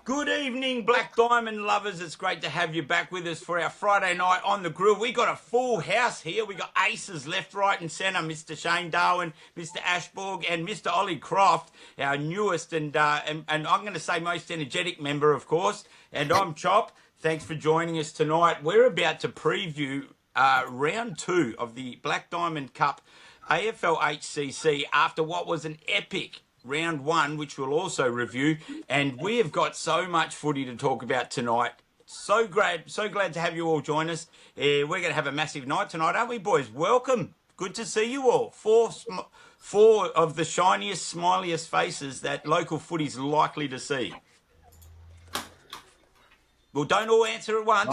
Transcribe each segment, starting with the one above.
Good evening, Black Diamond lovers. It's great to have you back with us for our Friday night on the grill. We got a full house here. We got aces left, right, and centre. Mr. Shane Darwin, Mr. Ashborg, and Mr. Ollie Croft, our newest and I'm going to say most energetic member, of course. And I'm Chop. Thanks for joining us tonight. We're about to preview round 2 of the Black Diamond Cup AFL HCC after what was an epic round 1, which we'll also review, and we have got so much footy to talk about tonight. So glad to have you all join us. We're going to have a massive night tonight, aren't we, boys? Welcome. Good to see you all. Four of the shiniest, smiliest faces that local footy's likely to see. Well, don't all answer at once.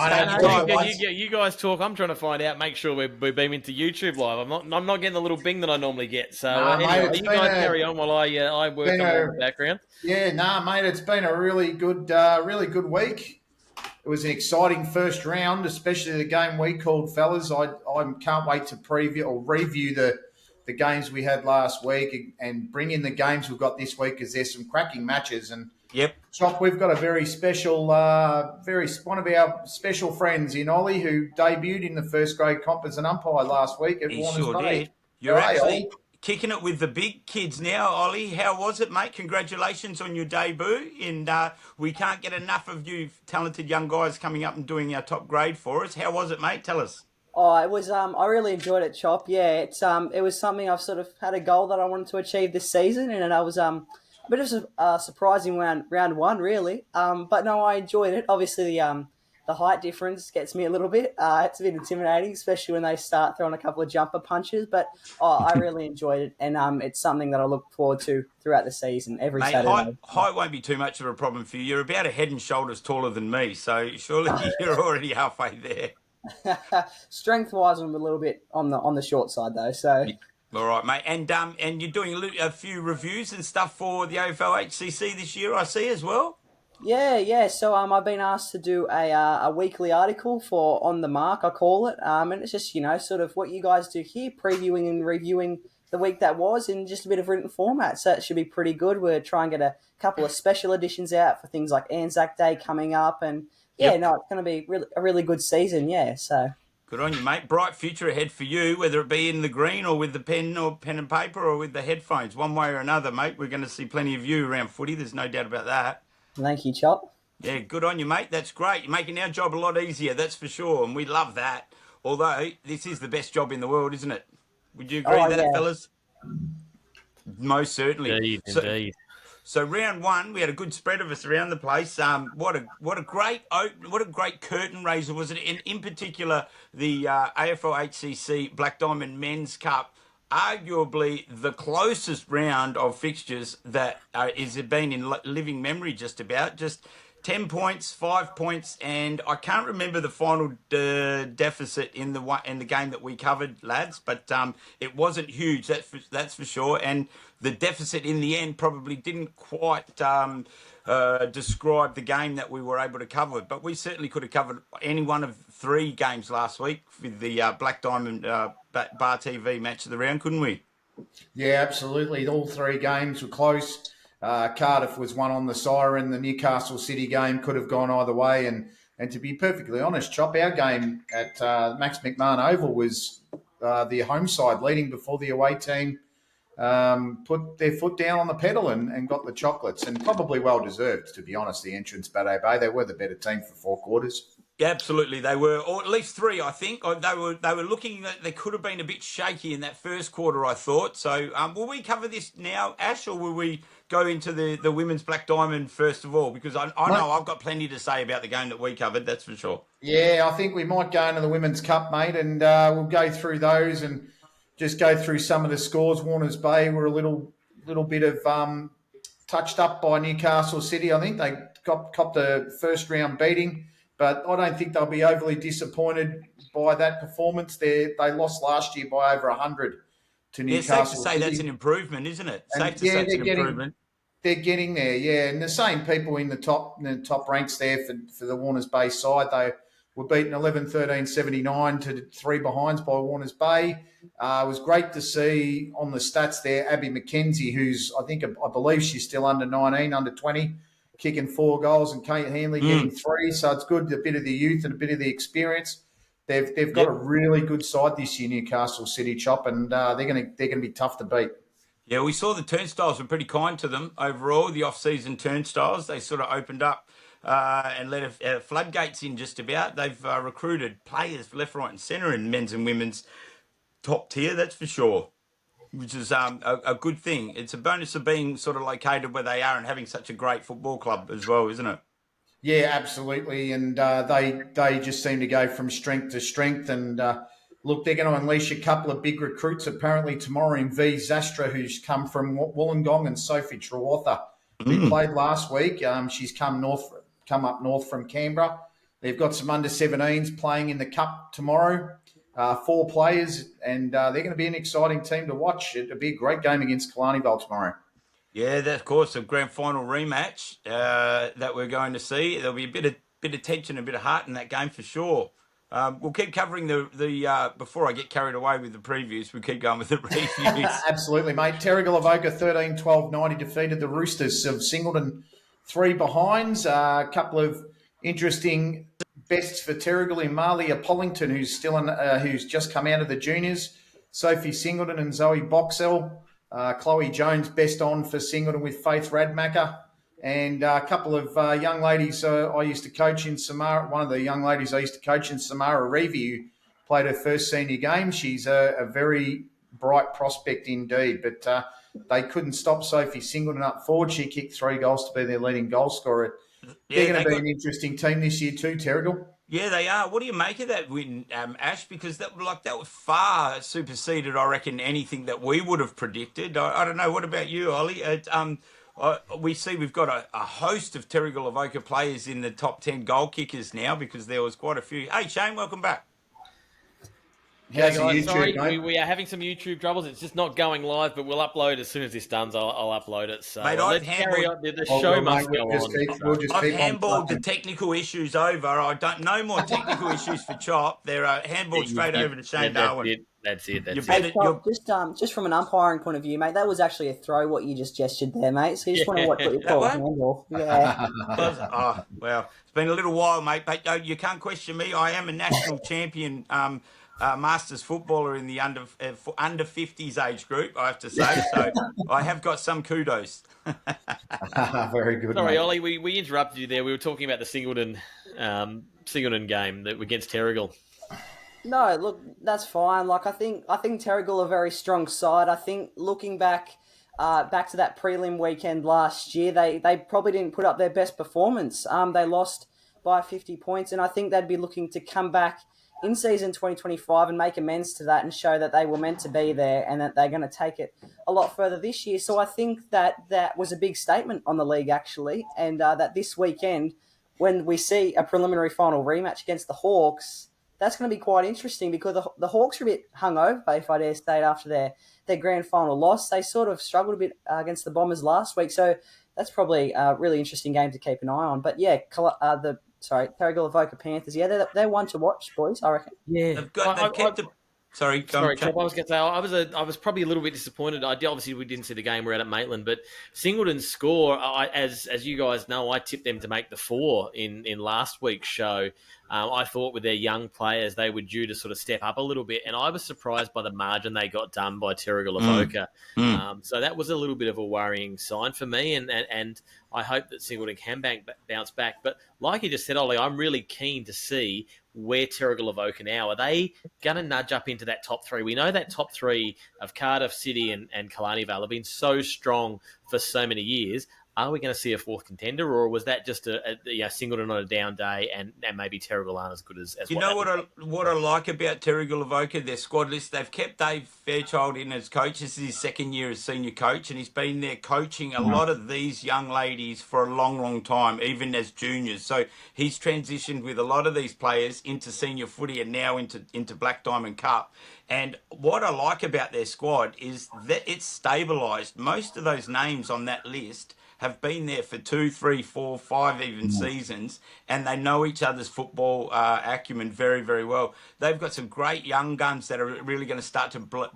You guys talk. I'm trying to find out. Make sure we're beaming to YouTube live. I'm not getting the little bing that I normally get. So anyway, you guys carry on while I work on the background. Yeah, mate. It's been a really good week. It was an exciting first round, especially the game we called, fellas. I can't wait to preview or review the games we had last week and bring in the games we've got this week, because there's some cracking matches. And yep. Chop, we've got a very special, one of our special friends in Ollie, who debuted in the first grade comp as an umpire last week at Warners Bay. Did. You're actually kicking it with the big kids now, Ollie. How was it, mate? Congratulations on your debut. And we can't get enough of you talented young guys coming up and doing our top grade for us. How was it, mate? Tell us. Oh, it was. I really enjoyed it, Chop. Yeah, it was something I've sort of had a goal that I wanted to achieve this season, and I was a bit of a surprising round 1, really. But no, I enjoyed it. Obviously, the height difference gets me a little bit. It's a bit intimidating, especially when they start throwing a couple of jumper punches. But I really enjoyed it, and it's something that I look forward to throughout the season every Saturday. Height won't be too much of a problem for you. You're about a head and shoulders taller than me, so surely you're already halfway there. Strength-wise, I'm a little bit on the short side, though. So. All right, mate. And you're doing a few reviews and stuff for the AFL HCC this year, I see, as well? Yeah. So I've been asked to do a weekly article for On The Mark, I call it. And it's just, sort of what you guys do here, previewing and reviewing the week that was in just a bit of written format. So it should be pretty good. We'll try and get a couple of special editions out for things like Anzac Day coming up. And, it's going to be a really good season, so... Good on you, mate. Bright future ahead for you, whether it be in the green or with the pen and paper or with the headphones. One way or another, mate, we're going to see plenty of you around footy. There's no doubt about that. Thank you, Chop. Yeah, good on you, mate. That's great. You're making our job a lot easier, that's for sure, and we love that. Although, this is the best job in the world, isn't it? Would you agree with that, fellas? Most certainly. Indeed. So round 1, we had a good spread of us around the place. What a great curtain raiser was it? In particular, the AFL HCC Black Diamond Men's Cup, arguably the closest round of fixtures that has been in living memory. Just 10 points, 5 points, and I can't remember the final deficit in the game that we covered, lads. But it wasn't huge. That's for sure. And the deficit in the end probably didn't quite describe the game that we were able to cover. But we certainly could have covered any one of 3 games last week with the Black Diamond Bar TV match of the round, couldn't we? Yeah, absolutely. All 3 games were close. Cardiff was one on the siren. The Newcastle City game could have gone either way. And to be perfectly honest, Chop, our game at Max McMahon Oval was the home side leading before the away team put their foot down on the pedal and got the chocolates, and probably well-deserved, to be honest, the Entrance Bateau Bay. They were the better team for 4 quarters. Yeah, absolutely, they were, or at least 3, I think. They were looking that they could have been a bit shaky in that first quarter, I thought. So will we cover this now, Ash, or will we go into the Women's Black Diamond first of all? Because I know I've got plenty to say about the game that we covered, that's for sure. Yeah, I think we might go into the Women's Cup, mate, and we'll go through those and just go through some of the scores. Warners Bay were a little bit of touched up by Newcastle City. I think they copped a first round beating, but I don't think they'll be overly disappointed by that performance. They lost last year by over 100 to Newcastle. Yeah, safe to say that's an improvement, isn't it? Safe to say it's an improvement. They're getting there, yeah. And the same people in the top ranks there for the Warners Bay side. They were beaten 11-13-79 to 3 behinds by Warners Bay. It was great to see on the stats there Abby McKenzie, who's I believe she's still under 19, under 20. kicking 4 goals and Kate Hanley getting 3. So it's good, a bit of the youth and a bit of the experience. They've got a really good side this year, Newcastle City, Chop, and they're gonna be tough to beat. Yeah, we saw the turnstiles were pretty kind to them overall. The off-season turnstiles, they sort of opened up and let floodgates in just about. They've recruited players left, right, and centre in men's and women's top tier. That's for sure. Which is a good thing. It's a bonus of being sort of located where they are and having such a great football club as well, isn't it? Yeah, absolutely. And they just seem to go from strength to strength. And look, they're going to unleash a couple of big recruits apparently tomorrow in V Zastra, who's come from Wollongong, and Sophie Trewatha, who played last week. She's come up north from Canberra. They've got some under-17s playing in the Cup tomorrow. 4 players, and they're going to be an exciting team to watch. It'll be a great game against Killarney Vale tomorrow. Yeah, that's of course a grand final rematch that we're going to see. There'll be a bit of tension, a bit of heart in that game for sure. We'll keep covering the before I get carried away with the previews. We'll keep going with the reviews. Absolutely, mate. Terrigal Avoca 13-12-90 defeated the Roosters of Singleton 3 behinds. A couple of interesting bests for Terrigal in Malia Pollington, who's just come out of the juniors. Sophie Singleton and Zoe Boxell. Chloe Jones best on for Singleton with Faith Radmacher. And a couple of young ladies I used to coach in Samara. One of the young ladies I used to coach in Samara Reevy, who played her first senior game. She's a very bright prospect indeed. But they couldn't stop Sophie Singleton up forward. She kicked 3 goals to be their leading goal scorer. They're going to be an interesting team this year too, Terrigal. Yeah, they are. What do you make of that win, Ash? Because that was far superseded, I reckon, anything that we would have predicted. I don't know. What about you, Ollie? We see we've got a host of Terrigal Avoca players in the top 10 goal kickers now because there was quite a few. Hey, Shane, welcome back. How's guys, YouTube, sorry, mate? we are having some YouTube troubles. It's just not going live, but we'll upload as soon as this done. I'll upload it. So Mate, let's carry on. The show must go on. I've handballed the technical issues over. I don't no more technical issues for Chop. They're handballed straight over to Shane Darwin. That's it. Hey, Chop, just from an umpiring point of view, mate, that was actually a throw. What you just gestured there, mate. So you just want to watch what you call a handball. Yeah. Oh well, it's been a little while, mate. But you can't question me. I am a national champion. Masters footballer in the under 50s age group, I have to say. So I have got some kudos. Very good. Sorry, mate. Ollie, we interrupted you there. We were talking about the Singleton game that against Terrigal. No, look, that's fine. Like I think Terrigal are a very strong side. I think looking back to that prelim weekend last year, they probably didn't put up their best performance. They lost by 50 points, and I think they'd be looking to come back in season 2025 and make amends to that and show that they were meant to be there and that they're going to take it a lot further this year. So I think that was a big statement on the league, actually, and that this weekend, when we see a preliminary final rematch against the Hawks, that's going to be quite interesting because the Hawks are a bit hungover, if I dare say, after their grand final loss. They sort of struggled a bit against the Bombers last week, so that's probably a really interesting game to keep an eye on. But yeah, Terrigal Avoca Panthers. Yeah, they're one to watch, boys, I reckon. Yeah. They've kept the... Sorry, Chop, I was going to say I was probably a little bit disappointed. Obviously we didn't see the game. We're out at Maitland, but Singleton's score, as you guys know, I tipped them to make the 4 in last week's show. I thought with their young players they were due to sort of step up a little bit, and I was surprised by the margin they got done by Terrigal Avoca. So that was a little bit of a worrying sign for me, and I hope that Singleton can bounce back. But like you just said, Ollie, I'm really keen to see where Terrigal Avoca now. Are they going to nudge up into that top 3? We know that top 3 of Cardiff, City and Killarney Vale have been so strong for so many years. Are we going to see a 4th contender, or was that just a Singleton on a down day and maybe Terrigal aren't as good as you know what I like about Terrigal Avoca, their squad list? They've kept Dave Fairchild in as coach. This is his 2nd year as senior coach, and he's been there coaching a lot of these young ladies for a long, long time, even as juniors. So he's transitioned with a lot of these players into senior footy and now into Black Diamond Cup. And what I like about their squad is that it's stabilised. Most of those names on that list have been there for 2, 3, 4, 5 even seasons, and they know each other's football acumen very, very well. They've got some great young guns that are really going to start to.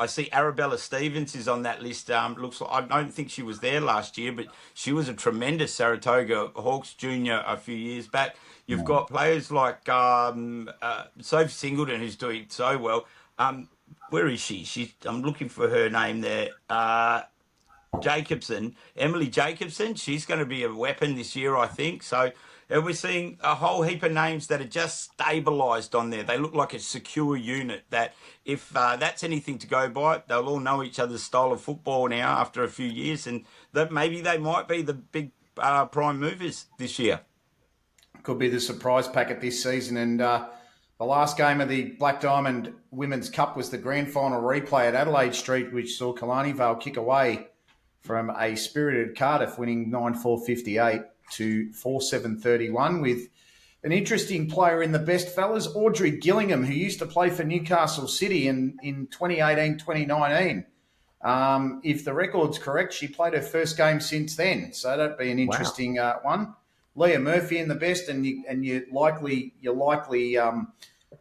I see Arabella Stevens is on that list. Looks like I don't think she was there last year, but she was a tremendous Saratoga Hawks junior a few years back. You've got players like Sophie Singleton, who's doing so well. Where is she? I'm looking for her name there. Jacobson, Emily Jacobson. She's going to be a weapon this year, I think. So we're seeing a whole heap of names that are just stabilised on there. They look like a secure unit that if that's anything to go by, they'll all know each other's style of football now after a few years, and that maybe they might be the big prime movers this year. Could be the surprise packet this season. And the last game of the Black Diamond Women's Cup was the grand final replay at Adelaide Street, which saw Killarney Vale kick away from a spirited Cardiff, winning 9-4-58 to 4-7-31, with an interesting player in the best fellas, Audrey Gillingham, who used to play for Newcastle City in 2018-2019. If the record's correct, she played her first game since then, so that'd be an interesting one. Leah Murphy in the best, and you likely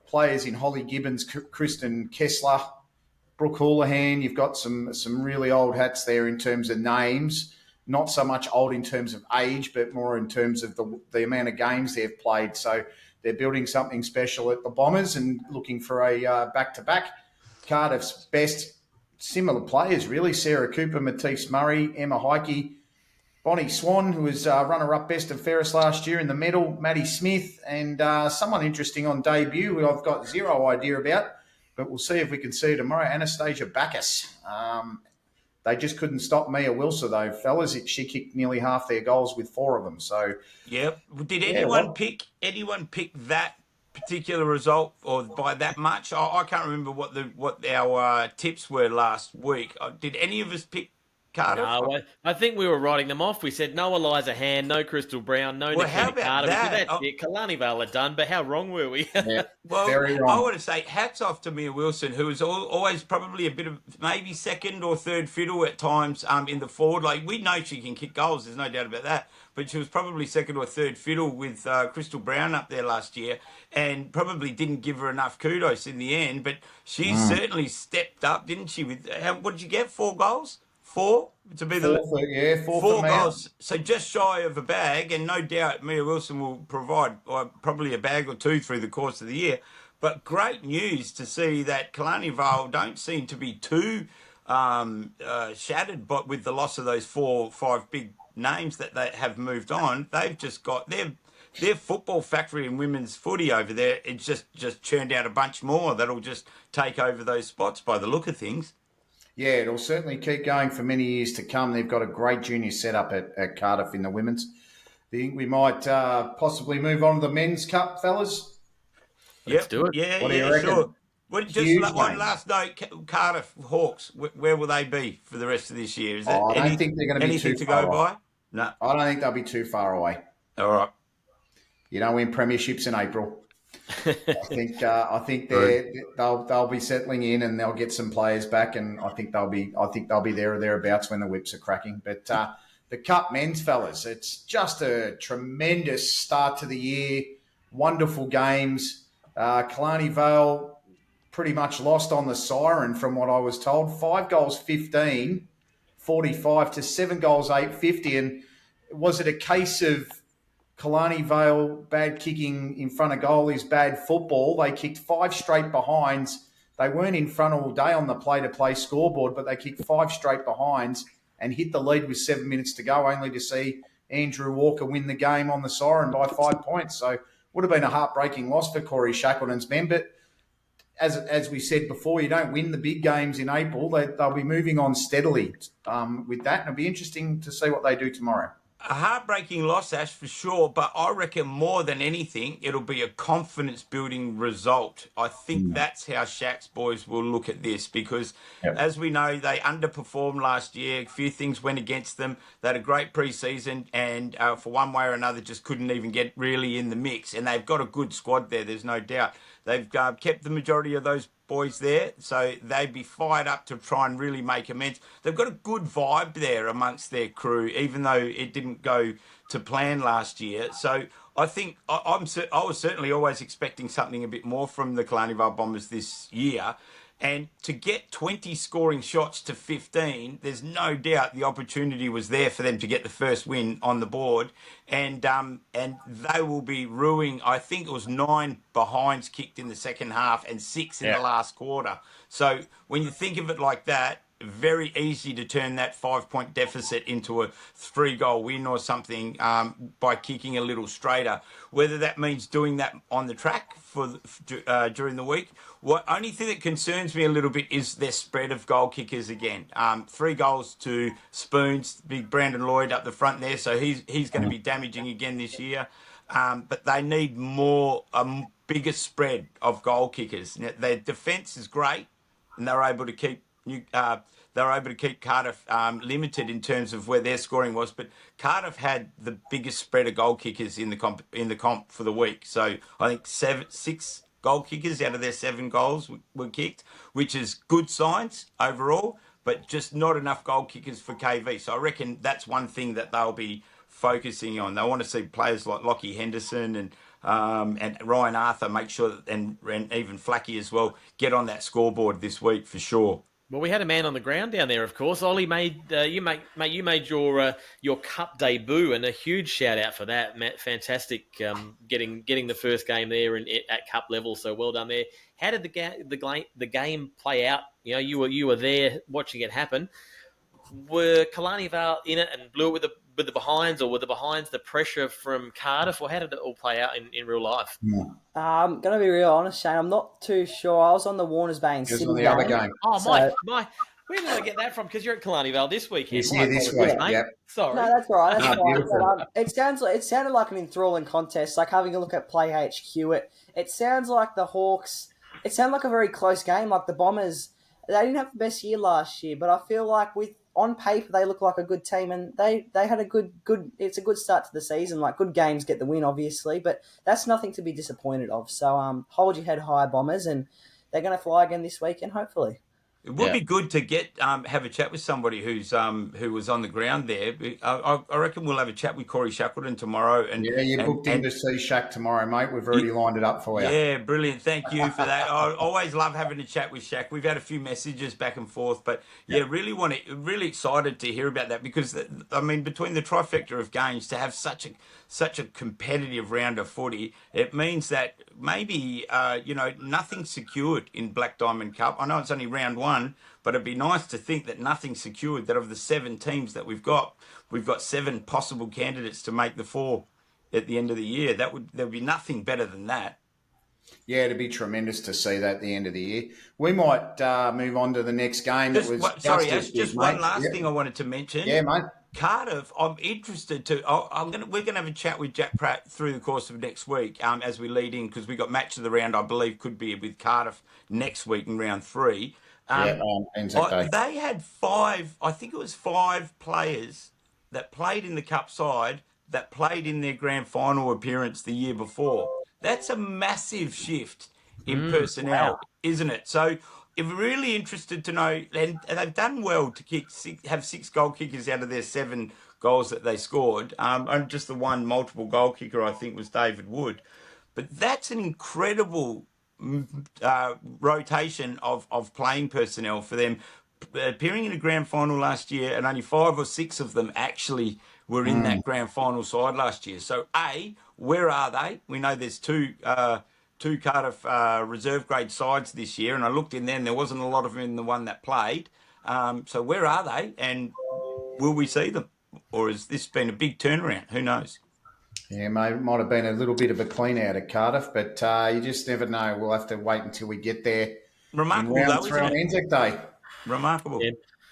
players in Holly Gibbons, Kristen Kessler, Brooke Houlihan. You've got some really old hats there in terms of names. Not so much old in terms of age, but more in terms of the amount of games they've played. So they're building something special at the Bombers and looking for a back-to-back. Cardiff's best similar players, really. Sarah Cooper, Matisse Murray, Emma Heike, Bonnie Swan, who was runner-up best and fairest last year in the medal, Maddie Smith, and someone interesting on debut who I've got zero idea about, but we'll see if we can see her tomorrow, Anastasia Bacchus. They just couldn't stop Mia Wilson, though, fellas. She kicked nearly half their goals with 4 of them. So, yep. Did anyone pick that particular result or by that much? I can't remember what our tips were last week. Did any of us pick Cardiff? No, I think we were writing them off. We said no Eliza Hand, no Crystal Brown, no Nikita Carter. That's it. Killarney Vale are done, but how wrong were we? Yeah, well, very wrong. I want to say hats off to Mia Wilson, who was always probably a bit of maybe second or third fiddle at times in the forward. Like, we know she can kick goals, there's no doubt about that, but she was probably second or third fiddle with Crystal Brown up there last year, and probably didn't give her enough kudos in the end, but she certainly stepped up, didn't she? With what did you get, 4 goals? 4 to be four goals. So just shy of a bag, and no doubt Mia Wilson will provide probably a bag or 2 through the course of the year. But great news to see that Killarney Vale don't seem to be too shattered, but with the loss of those 4 or 5 big names that they have moved on, they've just got their football factory in women's footy over there. It's just churned out a bunch more that'll just take over those spots by the look of things. Yeah, it'll certainly keep going for many years to come. They've got a great junior setup at Cardiff in the women's. Do you think we might possibly move on to the men's cup, fellas? Let's do it. Yeah, what do you reckon? Sure. Well, just one last note, Cardiff Hawks, where will they be for the rest of this year? Is there I don't think they're going to be too far go by? No. I don't think they'll be too far away. All right. You don't win premierships in April. I think they'll be settling in and they'll get some players back, and I think they'll be there or thereabouts when the whips are cracking. But the Cup men's, fellas, it's just a tremendous start to the year. Wonderful games. Killarney Vale pretty much lost on the siren from what I was told. 5 goals 15, 45 to 7 goals 850. And was it a case of Killarney Vale bad kicking in front of goal is bad football? They kicked 5 straight behinds. They weren't in front all day on the play-to-play scoreboard, but they kicked 5 straight behinds and hit the lead with 7 minutes to go, only to see Andrew Walker win the game on the siren by 5 points. So would have been a heartbreaking loss for Cori Shackleton's men. But as we said before, you don't win the big games in April. They'll be moving on steadily with that, and it'll be interesting to see what they do tomorrow. A heartbreaking loss, Ash, for sure, but I reckon more than anything, it'll be a confidence-building result. I think that's how Shaq's boys will look at this, because as we know, they underperformed last year. A few things went against them. They had a great pre-season and for one way or another just couldn't even get really in the mix. And they've got a good squad there, there's no doubt. They've kept the majority of those boys there, so they'd be fired up to try and really make amends. They've got a good vibe there amongst their crew, even though it didn't go to plan last year. So I think I was certainly always expecting something a bit more from the Killarney Vale Bombers this year. And to get 20 scoring shots to 15, there's no doubt the opportunity was there for them to get the first win on the board. And they will be ruining, I think it was 9 behinds kicked in the second half and 6 in the last quarter. So when you think of it like that, very easy to turn that 5-point deficit into a 3-goal win or something by kicking a little straighter. Whether that means doing that on the track during the week. What only thing that concerns me a little bit is their spread of goal kickers again. 3 goals to Spoons, big Brandon Lloyd up the front there, so he's going to be damaging again this year. But they need a bigger spread of goal kickers. Now, their defence is great, and they're able to keep Cardiff limited in terms of where their scoring was, but Cardiff had the biggest spread of goal kickers in the comp for the week. So I think 6 goal kickers out of their 7 goals were kicked, which is good signs overall, but just not enough goal kickers for KV. So I reckon that's one thing that they'll be focusing on. They want to see players like Lockie Henderson and Ryan Arthur make sure that, and even Flacky as well, get on that scoreboard this week for sure. Well, we had a man on the ground down there, of course. Ollie you made your cup debut, and a huge shout out for that. Matt, fantastic, getting the first game there at cup level. So well done there. How did the game play out? You know, you were there watching it happen. Were Killarney Vale in it and blew it with the behinds, or were the behinds the pressure from Cardiff, or how did it all play out in real life? I'm going to be real honest, Shane. I'm not too sure. I was on the Warners Bay in Sydney. On the other game. Oh, so, Mike, where did I get that from? Because you're at Killarney Vale this weekend. He's here this week, mate. Yep. Sorry. No, that's all right. That's right. But, it sounded like an enthralling contest. Like having a look at Play HQ, it sounds like the Hawks. It sounded like a very close game. Like the Bombers, they didn't have the best year last year, but I feel like on paper they look like a good team, and they had a good. It's a good start to the season. Like good games get the win, obviously, but that's nothing to be disappointed of. So hold your head high, Bombers, and they're going to fly again this weekend, hopefully. It would be good to get have a chat with somebody who was on the ground there. I reckon we'll have a chat with Cori Shackleton tomorrow. And you booked in to see Shaq tomorrow, mate. We've already lined it up for you. Yeah, brilliant. Thank you for that. I always love having a chat with Shaq. We've had a few messages back and forth, but really excited to hear about that, because I mean, between the trifecta of games, to have such a competitive round of footy, it means that maybe nothing's secured in Black Diamond Cup. I know it's only round 1. But it'd be nice to think that nothing's secured, that of the 7 teams that we've got 7 possible candidates to make the 4 at the end of the year. There'd be nothing better than that. Yeah, it'd be tremendous to see that at the end of the year. We might move on to the next game. Just one last thing I wanted to mention. Yeah, mate. Cardiff, I'm interested to. We're going to have a chat with Jack Pratt through the course of next week as we lead in, because we got match of the round. I believe could be with Cardiff next week in round 3. They had 5 players that played in the Cup side that played in their grand final appearance the year before. That's a massive shift in personnel, isn't it? So if we're really interested to know, and they've done well to have 6 goal kickers out of their 7 goals that they scored. And just the one multiple goal kicker, I think, was David Wood. But that's an incredible rotation of playing personnel for them, appearing in a grand final last year, and only 5 or 6 of them actually were in that grand final side last year. So where are they? We know there's two Cardiff reserve grade sides this year, and I looked in there and there wasn't a lot of them in the one that played. So where are they, and will we see them, or has this been a big turnaround? Who knows? Yeah, mate, might have been a little bit of a clean out at Cardiff, but you just never know. We'll have to wait until we get there. Remarkable, though, isn't on Anzac Day. Remarkable.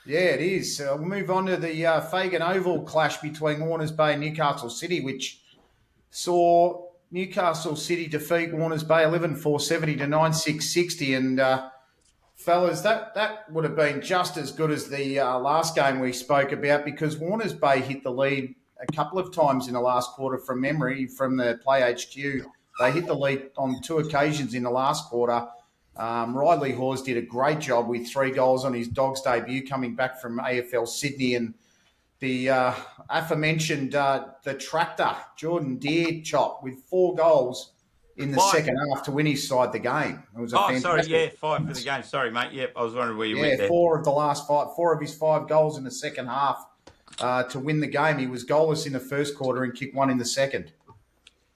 Yeah, it is. We'll move on to the Fagan Oval clash between Warners Bay and Newcastle City, which saw Newcastle City defeat Warners Bay 11-470 to 9-6-60. And, fellas, that would have been just as good as the last game we spoke about, because Warners Bay hit the lead a couple of times in the last quarter from memory from the Play HQ. They hit the lead on 2 occasions in the last quarter. Riley Hawes did a great job with 3 goals on his Dogs debut coming back from AFL Sydney, and the aforementioned the tractor, Jordan Deere chop with 4 goals in the 5. second half to win his side the game. It was a fantastic Sorry, yeah, 5 for performance. the game. Sorry, mate. Yep, I was wondering where you went there. 4 of his 5 goals in the second half to win the game. He was goalless in the first quarter and kicked 1 in the second.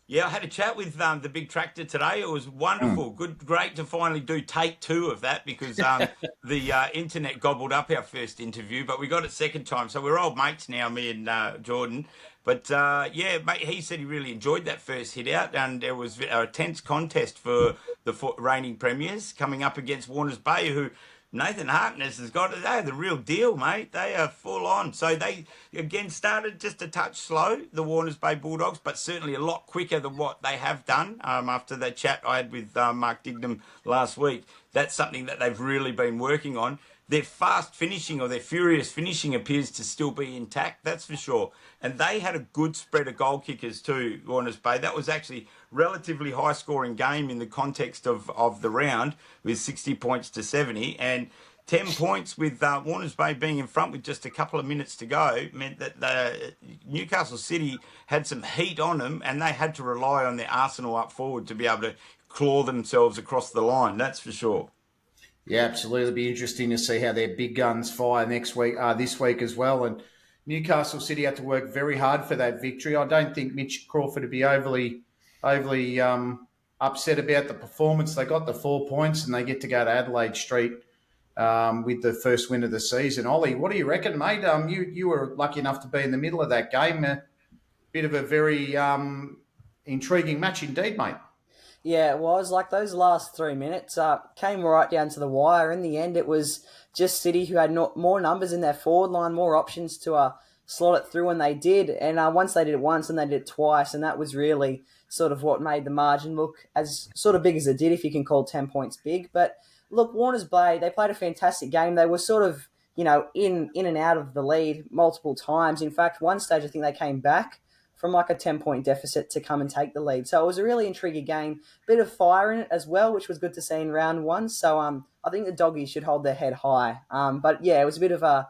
Yeah, I had a chat with the big tractor today. It was wonderful. Great to finally do take 2 of that because the internet gobbled up our first interview, but we got it second time. So we're old mates now, me and Jordan. But yeah, mate, he said he really enjoyed that first hit out, and there was a tense contest for the reigning premiers coming up against Warners Bay, who Nathan Harkness has got. They're the real deal, mate. They are full on. So they again started just a touch slow, the Warners Bay Bulldogs, but certainly a lot quicker than what they have done after that chat I had with Mark Dignam last week. That's something that they've really been working on. Their fast finishing or their furious finishing appears to still be intact, that's for sure. And they had a good spread of goal kickers too, Warners Bay. That was actually relatively high-scoring game in the context of the round with 60 points to 70. And 10 points with Warners Bay being in front with just a couple of minutes to go meant that Newcastle City had some heat on them and they had to rely on their arsenal up forward to be able to claw themselves across the line, that's for sure. Yeah, absolutely. It'll be interesting to see how their big guns fire this week as well. And Newcastle City had to work very hard for that victory. I don't think Mitch Crawford would be overly upset about the performance. They got the 4 points and they get to go to Adelaide Street with the first win of the season. Ollie, what do you reckon, mate? You were lucky enough to be in the middle of that game. A bit of a very intriguing match indeed, mate. Yeah, it was. Like those last 3 minutes came right down to the wire. In the end, it was just City who had more numbers in their forward line, more options to slot it through when they did. And once they did it once and they did it twice, and that was really sort of what made the margin look as sort of big as it did, if you can call 10 points big. But look, Warners Bay, they played a fantastic game. They were sort of, in and out of the lead multiple times. In fact, one stage I think they came back from like a 10-point deficit to come and take the lead. So it was a really intriguing game. Bit of fire in it as well, which was good to see in round 1. So I think the doggies should hold their head high. But yeah, it was a bit of a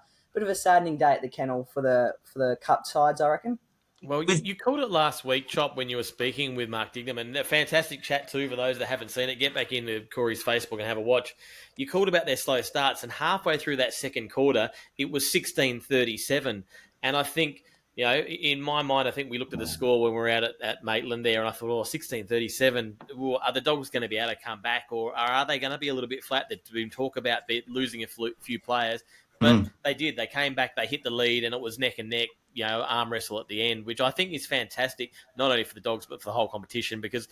saddening day at the kennel for the cup sides, I reckon. Well, you called it last week, Chop, when you were speaking with Mark Dignam, and a fantastic chat too for those that haven't seen it. Get back into Cori's Facebook and have a watch. You called about their slow starts, and halfway through that second quarter, it was 16-37. And I think, in my mind, I think we looked at the score when we were out at Maitland there, and I thought, 16-37, well, are the Dogs going to be able to come back, or are they going to be a little bit flat? There's been talk about losing a few players, but they did. They came back, they hit the lead, and it was neck and neck, arm wrestle at the end, which I think is fantastic, not only for the Dogs, but for the whole competition, because,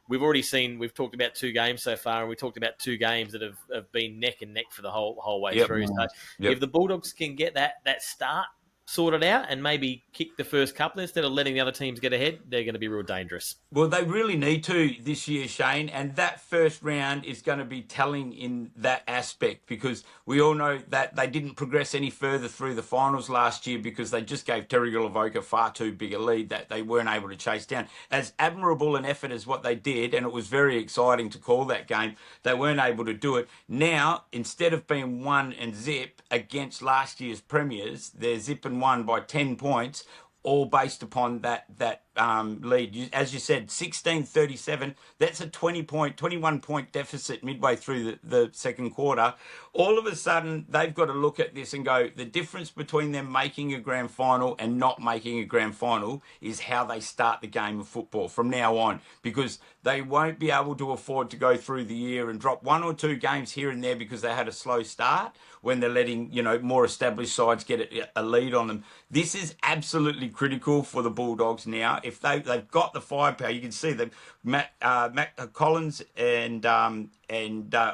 we've talked about 2 games so far, and we talked about 2 games that have been neck and neck for the whole way through. So if the Bulldogs can get that start sorted out and maybe kick the first couple instead of letting the other teams get ahead, they're going to be real dangerous. Well, they really need to this year, Shane, and that first round is going to be telling in that aspect, because we all know that they didn't progress any further through the finals last year because they just gave Terrigal Avoca far too big a lead that they weren't able to chase down. As admirable an effort as what they did, and it was very exciting to call that game, they weren't able to do it. Now, instead of being 1 and zip against last year's premiers, they're zipping 1 by 10 points, all based upon that lead. As you said, 16-37, that's a 21-point deficit midway through the second quarter. All of a sudden, they've got to look at this and go, the difference between them making a grand final and not making a grand final is how they start the game of football from now on, because they won't be able to afford to go through the year and drop 1 or 2 games here and there because they had a slow start when they're letting, more established sides get a lead on them. This is absolutely critical for the Bulldogs now. If they've got the firepower, you can see them, Matt Collins and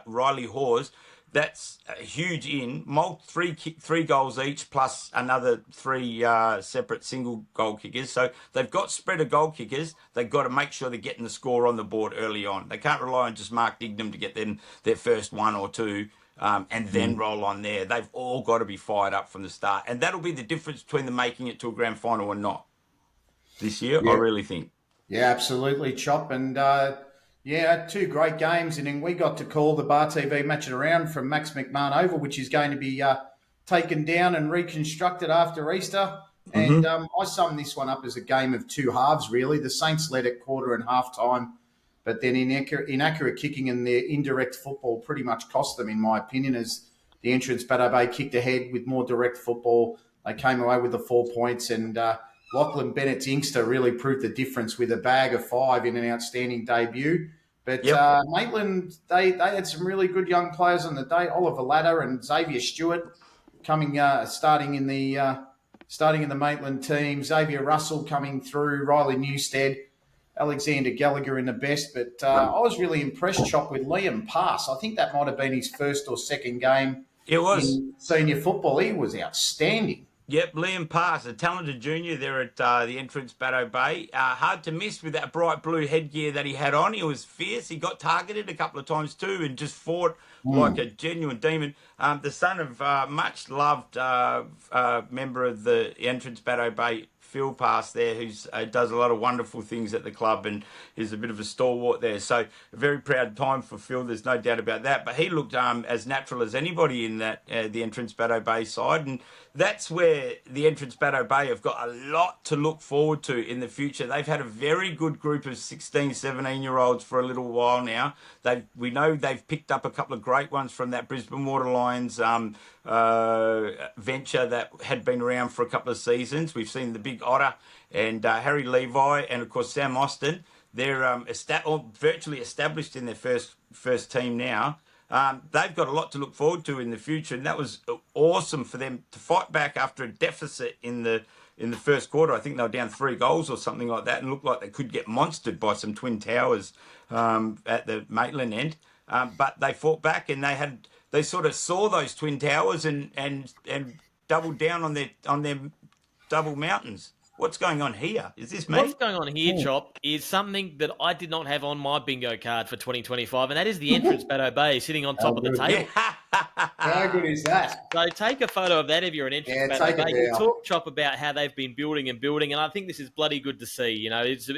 Riley Hawes. That's a huge in. Three goals each, plus another 3 separate single goal kickers. So they've got spread of goal kickers. They've got to make sure they're getting the score on the board early on. They can't rely on just Mark Dignam to get them their first 1 or 2 and then roll on there. They've all got to be fired up from the start. And that'll be the difference between them making it to a grand final or not this year, I really think. Yeah, absolutely, Chop. And, Yeah, two great games, and then we got to call the Bar TV Match It Around from Max McMahon Oval, which is going to be taken down and reconstructed after Easter. And I sum this one up as a game of two halves, really. The Saints led at quarter and half time, but then inaccurate kicking and their indirect football pretty much cost them, in my opinion, as the Entrance Bateau Bay kicked ahead with more direct football. They came away with the 4 points, and Lachlan Bennett's Inkster really proved the difference with a bag of 5 in an outstanding debut. But Maitland, they had some really good young players on the day. Oliver Ladder and Xavier Stewart coming starting in the Maitland team. Xavier Russell coming through. Riley Newstead, Alexander Gallagher in the best. But I was really impressed, Chop, with Liam Pass. I think that might have been his first or second game. It was in senior football. He was outstanding. Yep, Liam Pass, a talented junior there at the Entrance Bateau Bay. Hard to miss with that bright blue headgear that he had on. He was fierce. He got targeted a couple of times too and just fought like a genuine demon. The son of much loved member of the Entrance Bateau Bay, Phil Pass there, who does a lot of wonderful things at the club and is a bit of a stalwart there. So a very proud time for Phil, there's no doubt about that. But he looked as natural as anybody in that the Entrance Bateau Bay side. And that's where the Entrance Bateau Bay have got a lot to look forward to in the future. They've had a very good group of 16, 17-year-olds for a little while now. We know they've picked up a couple of great ones from that Brisbane Water Lions venture that had been around for a couple of seasons. We've seen the Big Otter and Harry Levi and, of course, Sam Austin. They're virtually established in their first team now. They've got a lot to look forward to in the future, and that was awesome for them to fight back after a deficit in the first quarter. I think they were down 3 goals or something like that, and looked like they could get monstered by some Twin Towers at the Maitland end. But they fought back, and they sort of saw those Twin Towers and doubled down on their double mountains. What's going on here? Is this me? What's going on here, Chop, is something that I did not have on my bingo card for 2025, and that is the Entrance Bateau Bay sitting on top of the table. How good is that? So take a photo of that if you're an Entrance Bateau Bay. You talk, Chop, about how they've been building, and I think this is bloody good to see. You know, it's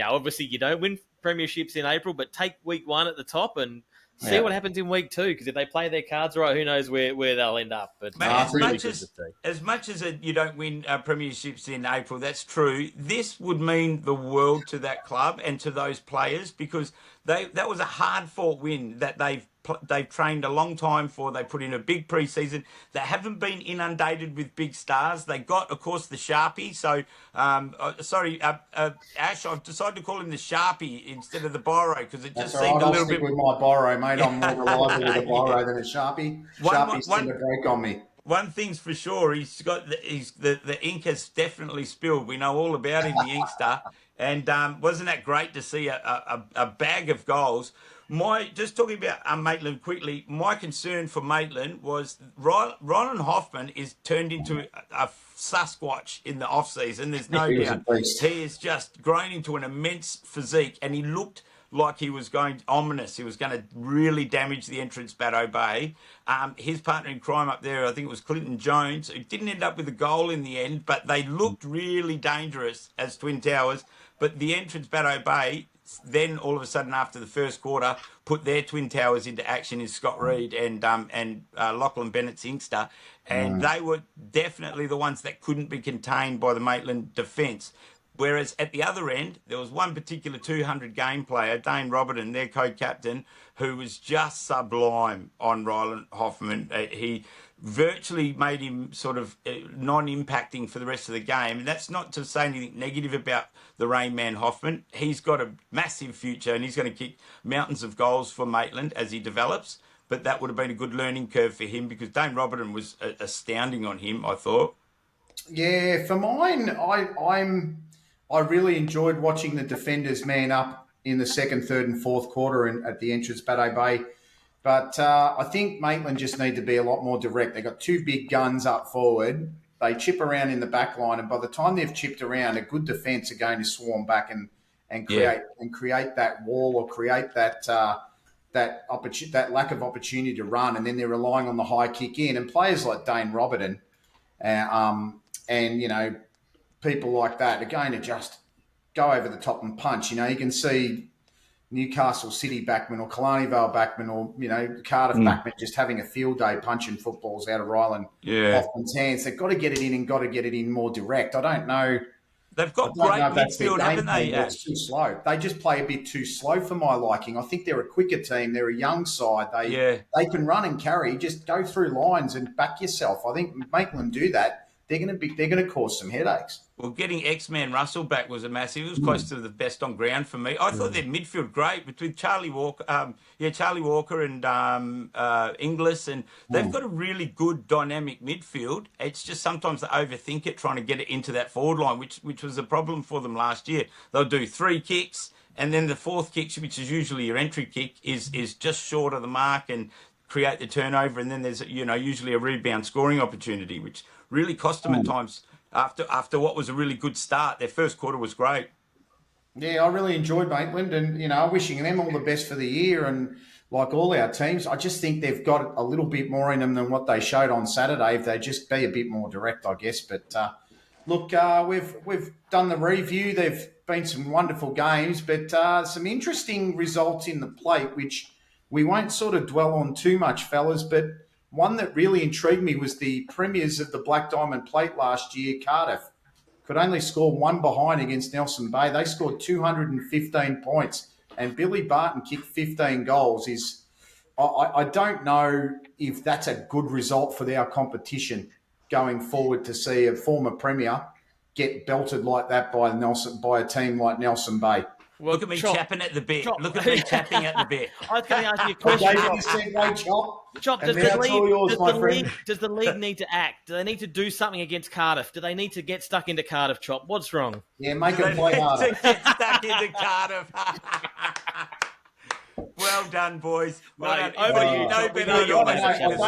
obviously you don't win premierships in April, but take week 1 at the top and see what happens in week 2, because if they play their cards right, who knows where they'll end up. But as much as you don't win premierships in April, that's true. This would mean the world to that club and to those players, because that was a hard-fought win that they've trained a long time for. They put in a big pre-season. They haven't been inundated with big stars. They got, of course, the Sharpie. So, Ash, I've decided to call him the Sharpie instead of the Biro, because it just seemed a little bit... with my Biro, mate. I'm more reliable with a Biro than a Sharpie. Sharpies tend to break on me. One thing's for sure, he's got the ink has definitely spilled. We know all about him, the Inkster. And wasn't that great to see a bag of goals? Just talking about Maitland quickly, my concern for Maitland was Rylan Hoffman is turned into a Sasquatch in the off-season. There's no doubt. He has just grown into an immense physique, and he looked like he was going ominous. He was going to really damage the Entrance Bateau Bay. His partner in crime up there, I think it was Clinton Jones, who didn't end up with a goal in the end, but they looked really dangerous as Twin Towers. But the Entrance Bateau Bay, then all of a sudden after the first quarter, put their Twin Towers into action in Scott Reed and Lachlan Bennett's Inkster. And they were definitely the ones that couldn't be contained by the Maitland defence. Whereas at the other end, there was one particular 200-game player, Dane Robertson, their co-captain, who was just sublime on Rylan Hoffman. He virtually made him sort of non-impacting for the rest of the game. And that's not to say anything negative about the Rain Man Hoffman. He's got a massive future, and he's going to kick mountains of goals for Maitland as he develops. But that would have been a good learning curve for him, because Dane Robertson was astounding on him, I thought. Yeah, for mine, I really enjoyed watching the defenders man up in the second, third and fourth quarter at the Entrance Bateau Bay. But I think Maitland just need to be a lot more direct. They got 2 big guns up forward. They chip around in the back line, and by the time they've chipped around, a good defence are going to swarm back and create that wall, or create that lack of opportunity to run, and then they're relying on the high kick in. And players like Dane Robertson, and people like that are going to just go over the top and punch. You can see Newcastle City backman or Killarney Vale backman or, Cardiff backman just having a field day punching footballs out of Ryland Hoffman's hands. They've got to get it in and got to get it in more direct. I don't know. They've got great midfield, haven't they? It's too slow. They just play a bit too slow for my liking. I think they're a quicker team. They're a young side. They can run and carry. Just go through lines and back yourself. I think make them do that. They're going to cause some headaches. Well, getting X-Man Russell back was a massive. It was close to the best on ground for me. I thought their midfield great between Charlie Walker and Inglis, and they've got a really good dynamic midfield. It's just sometimes they overthink it, trying to get it into that forward line, which was a problem for them last year. They'll do 3 kicks, and then the 4th kick, which is usually your entry kick, is just short of the mark and create the turnover, and then there's usually a rebound scoring opportunity, which really cost them at times. After what was a really good start, their first quarter was great. Yeah, I really enjoyed Maitland, and wishing them all the best for the year. And like all our teams, I just think they've got a little bit more in them than what they showed on Saturday. If they just be a bit more direct, I guess. But look, we've done the review. There've been some wonderful games, but some interesting results in the plate, which we won't sort of dwell on too much, fellas. But one that really intrigued me was the premiers of the Black Diamond Plate last year, Cardiff. Could only score 1 behind against Nelson Bay. They scored 215 points, and Billy Barton kicked 15 goals. I don't know if that's a good result for our competition going forward to see a former premier get belted like that by a team like Nelson Bay. Well, look at me chapping at the bit. Look at me chapping at the bit. I was going to ask you a question. Chop, does the league need to act? Do they need to do something against Cardiff? Do they need to get stuck into Cardiff, Chop? What's wrong? Yeah, make them play harder. Get stuck into Cardiff. Well done, boys. Well done. I don't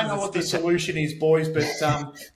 know what the solution is, boys, but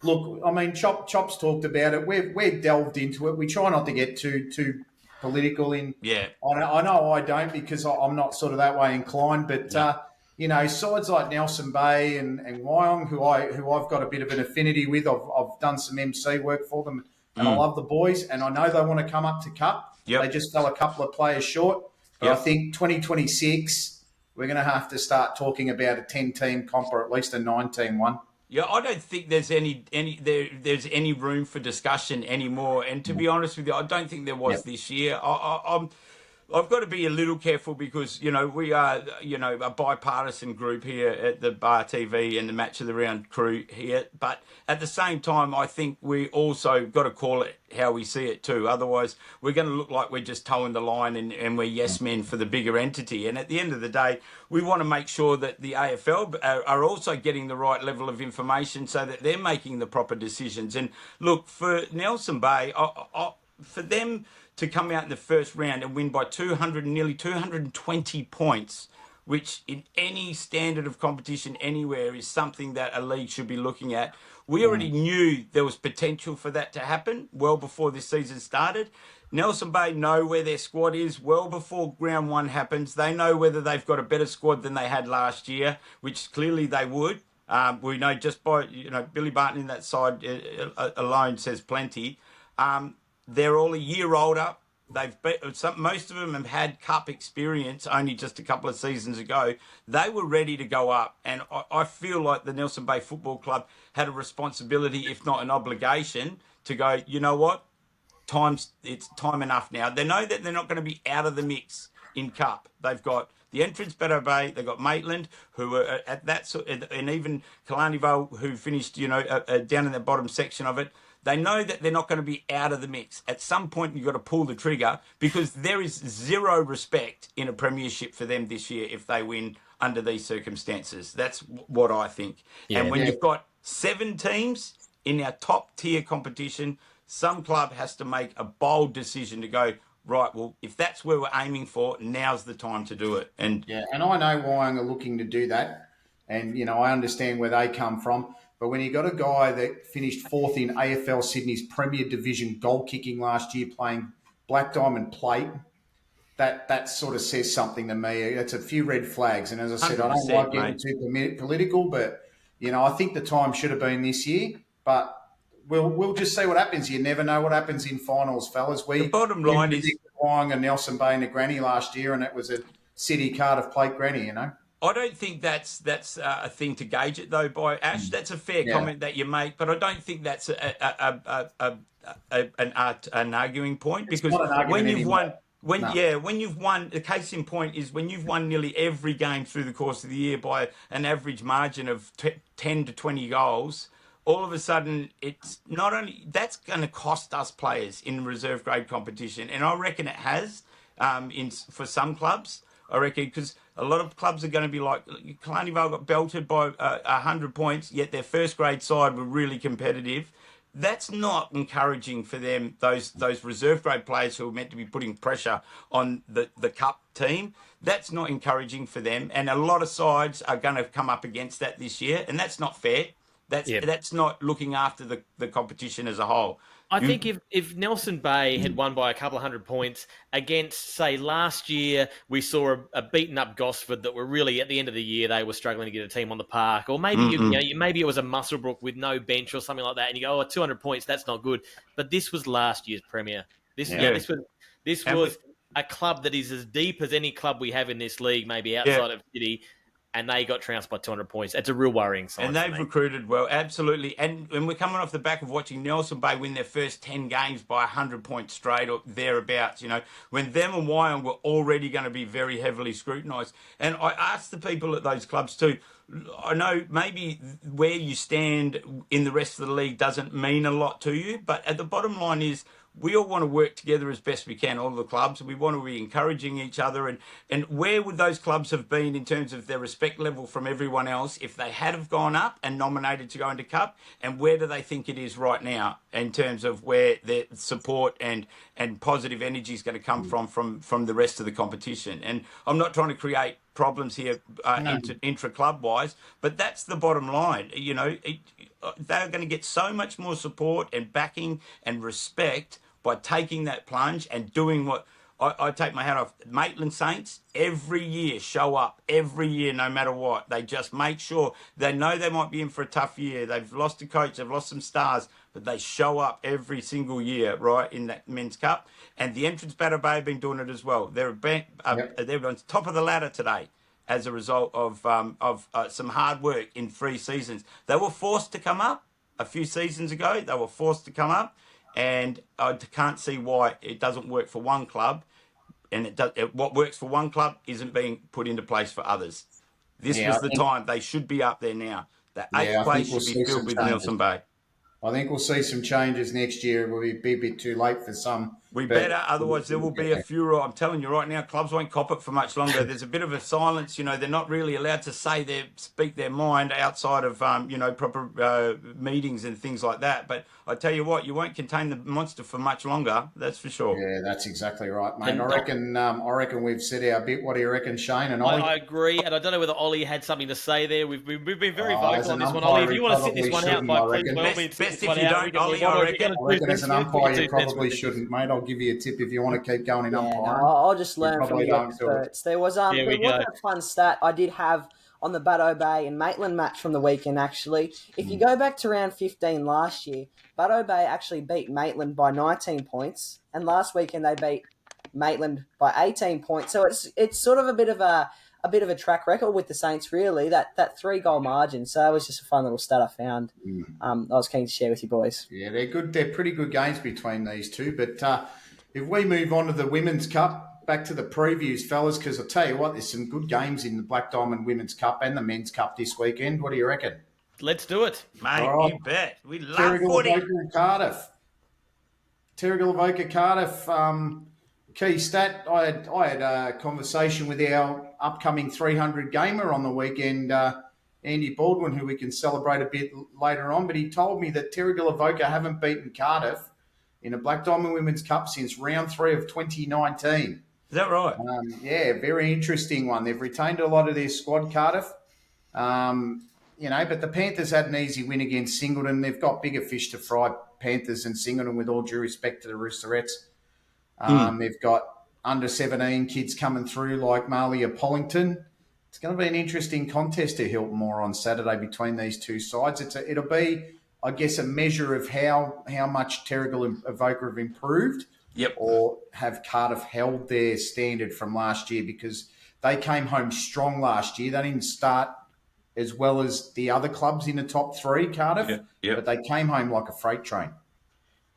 look, I mean, Chop's talked about it. We've delved into it. We try not to get too political in. Yeah. I know I don't because I'm not sort of that way inclined, but sides like Nelson Bay and Wyong, who I've got a bit of an affinity with. I've done some MC work for them, and I love the boys, and I know they want to come up to Cup. Yep. They just fell a couple of players short. But I think 2026 we're going to have to start talking about a 10-team comp or at least a 9-team one. Yeah, I don't think there's any room for discussion anymore. And to be honest with you, I don't think there was this year. I've got to be a little careful because, we are, a bipartisan group here at the Bar TV and the Match of the Round crew here. But at the same time, I think we also got to call it how we see it too. Otherwise, we're going to look like we're just towing the line and we're yes men for the bigger entity. And at the end of the day, we want to make sure that the AFL are also getting the right level of information so that they're making the proper decisions. And look, for Nelson Bay, for them to come out in the first round and win by nearly 220 points, which in any standard of competition anywhere is something that a league should be looking at. We already knew there was potential for that to happen well before this season started. Nelson Bay know where their squad is well before round 1 happens. They know whether they've got a better squad than they had last year, which clearly they would. We know just by, Billy Barton in that side alone says plenty. They're all a year older. Most of them have had cup experience only just a couple of seasons ago. They were ready to go up. And I feel like the Nelson Bay Football had a responsibility, if not an obligation, to go, you know what? It's time enough now. They know that they're not going to be out of the mix in cup. They've got the Entrance Bateau Bay, they've got Maitland, who are at that, and even Killarney Vale, who finished, down in the bottom section of it. They know that they're not going to be out of the mix. At some point, you've got to pull the trigger because there is zero respect in a premiership for them this year if they win under these circumstances. That's what I think. Yeah. And when you've got 7 teams in our top tier competition, some club has to make a bold decision to go, right, well, if that's where we're aiming for, now's the time to do it. And I know Wyong are looking to do that. And, I understand where they come from. But when you got a guy that finished 4th in AFL Sydney's Premier Division goal kicking last year playing Black Diamond Plate, that sort of says something to me. It's a few red flags. And as I said, I don't like getting too political, but, I think the time should have been this year. But we'll just see what happens. You never know what happens in finals, fellas. The bottom line is Wyong and Nelson Bay and a granny last year, and it was a City Cardiff plate granny, you know. I don't think that's a thing to gauge it though. By Ash, that's a fair comment that you make, but I don't think that's an arguing point, It's because not an argument when you've anymore. won, No. when you've won, the case in point is when you've won nearly every game through the course of the year by an average margin of 10 to 20 goals. All of a sudden, it's not only that's going to cost us players in reserve grade competition, and I reckon it has for some clubs. I reckon because a lot of clubs are going to be like Killarney Vale got belted by 100 points, yet their first grade side were really competitive. That's not encouraging for them. Those reserve grade players who are meant to be putting pressure on the cup team. That's not encouraging for them, and a lot of sides are going to come up against that this year, and that's not fair. That's not looking after the competition as a whole. I think if Nelson Bay had won by a couple of 100 points against, say, last year, we saw a beaten up Gosford that were really, at the end of the year, they were struggling to get a team on the park. Or maybe maybe it was a Muswellbrook with no bench or something like that, and you go, 200 points, that's not good. But this was last year's Premier. This was a club that is as deep as any club we have in this league, maybe outside of City. And they got trounced by 200 points. It's a real worrying sign. And they've recruited well, absolutely. And we're coming off the back of watching Nelson Bay win their first 10 games by 100 points straight or thereabouts, when them and Wyong were already going to be very heavily scrutinised. And I asked the people at those clubs too, I know maybe where you stand in the rest of the league doesn't mean a lot to you, but at the bottom line is, we all want to work together as best we can, all the clubs. We want to be encouraging each other. And where would those clubs have been in terms of their respect level from everyone else if they had have gone up and nominated to go into Cup? And where do they think it is right now in terms of where their support and positive energy is going to come from the rest of the competition? And I'm not trying to create problems here intra-club wise, but that's the bottom line. They're going to get so much more support and backing and respect by taking that plunge and doing what I take my hat off. Maitland Saints every year show up, every year, no matter what. They just make sure they know they might be in for a tough year. They've lost a coach, they've lost some stars, but they show up every single year, right, in that men's cup. And the Entrance Bateau Bay have been doing it as well. They're on top of the ladder today as a result of some hard work in 3 seasons. They were forced to come up a few seasons ago. They were forced to come up, and I can't see why it doesn't work for one club. And what works for one club isn't being put into place for others. This was the time. They should be up there now. The 8th place should be filled with Nelson Bay. I think we'll see some changes next year. It will be a bit too late for some. We better, otherwise there will be a furor. I'm telling you right now, clubs won't cop it for much longer. There's a bit of a silence. They're not really allowed to speak their mind outside of, proper meetings and things like that. But I tell you what, you won't contain the monster for much longer. That's for sure. Yeah, that's exactly right, mate. And I reckon we've said our bit. What do you reckon, Shane and Ollie? I agree, and I don't know whether Ollie had something to say there. We've been very vocal on this one, Ollie. If you want to sit this one out, please, by all means, best if you don't, Ollie. I reckon as an umpire, you probably shouldn't, mate. I'll give you a tip if you want to keep going in umpiring. I'll just learn from the experts. There was a fun stat I did have on the Bateau Bay and Maitland match from the weekend, actually. If you go back to round 15 last year, Bateau Bay actually beat Maitland by 19 points, and last weekend they beat Maitland by 18 points. So it's sort of a bit of a track record with the Saints, really, that 3-goal margin. So it was just a fun little stat I found. I was keen to share with you boys. Yeah, they're good. They're pretty good games between these two. But if we move on to the Women's Cup, back to the previews, fellas, because I'll tell you what, there's some good games in the Black Diamond Women's Cup and the Men's Cup this weekend. What do you reckon? Let's do it. Mate, you bet. We love footy. Terrigal Avoca Cardiff. Key stat, I had a conversation with our upcoming 300 gamer on the weekend, Andy Baldwin, who we can celebrate a bit later on, but he told me that Terrigal Avoca haven't beaten Cardiff in a Black Diamond Women's Cup since round 3 of 2019. Is that right? Yeah, very interesting one. They've retained a lot of their squad, Cardiff. But the Panthers had an easy win against Singleton. They've got bigger fish to fry, Panthers and Singleton, with all due respect to the Roosterettes. They've got under 17 kids coming through like Malia Pollington. It's going to be an interesting contest to Hilton Moore on Saturday between these two sides. It'll be, I guess, a measure of how much Terrigal Avoca have improved, or have Cardiff held their standard from last year, because they came home strong last year. They didn't start as well as the other clubs in the top three, Cardiff, but they came home like a freight train.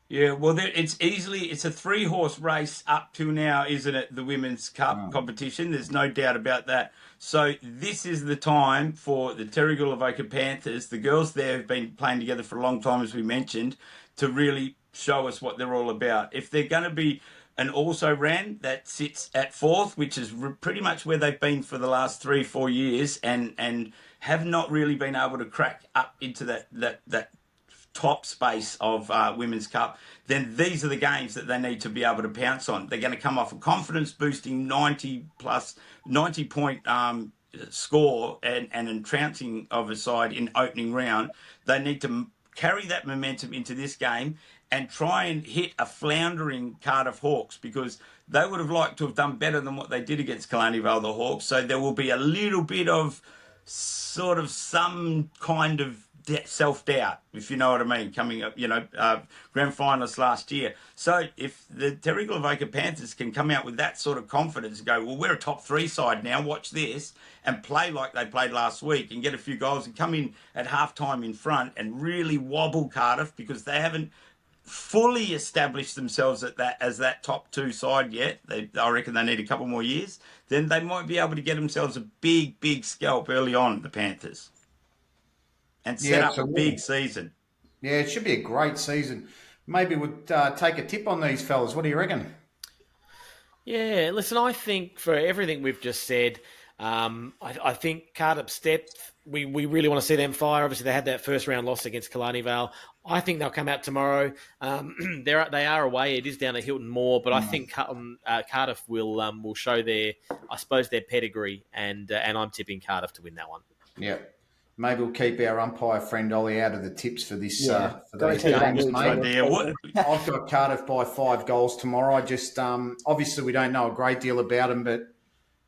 Yeah, well, it's a 3-horse race up to now, isn't it? The Women's Cup competition. There's no doubt about that. So this is the time for the Terrigal Avoca Panthers. The girls there have been playing together for a long time, as we mentioned, to really show us what they're all about. If they're going to be an also-ran that sits at fourth, which is pretty much where they've been for the last 3-4 years, and have not really been able to crack up into that top space of Women's Cup, then these are the games that they need to be able to pounce on. They're going to come off a confidence-boosting 90-point score and an trouncing of a side in opening round. They need to carry that momentum into this game and try and hit a floundering Cardiff Hawks, because they would have liked to have done better than what they did against Killarney Vale, the Hawks. So there will be a little bit of sort of some kind of self-doubt, if you know what I mean, coming up, grand finalists last year. So if the Terrigal Avoca Panthers can come out with that sort of confidence and go, well, we're a top 3 side now, watch this, and play like they played last week and get a few goals and come in at halftime in front and really wobble Cardiff, because they haven't fully established themselves as that top 2 side yet. I reckon they need a couple more years. Then they might be able to get themselves a big scalp early on, the Panthers, and set up a big season. Yeah, it should be a great season. Maybe we'll take a tip on these fellas. What do you reckon? Yeah, listen, I think for everything we've just said, I think Cardiff's depth, we really want to see them fire. Obviously, they had that first round loss against Killarney Vale. I think they'll come out tomorrow. They are away. It is down at Hilton Moor, but I think Cardiff will show their pedigree, and I'm tipping Cardiff to win that one. Yeah. Maybe we'll keep our umpire friend Ollie out of the tips for this for these games, mate. I've got Cardiff by 5 goals tomorrow. I just obviously we don't know a great deal about them, but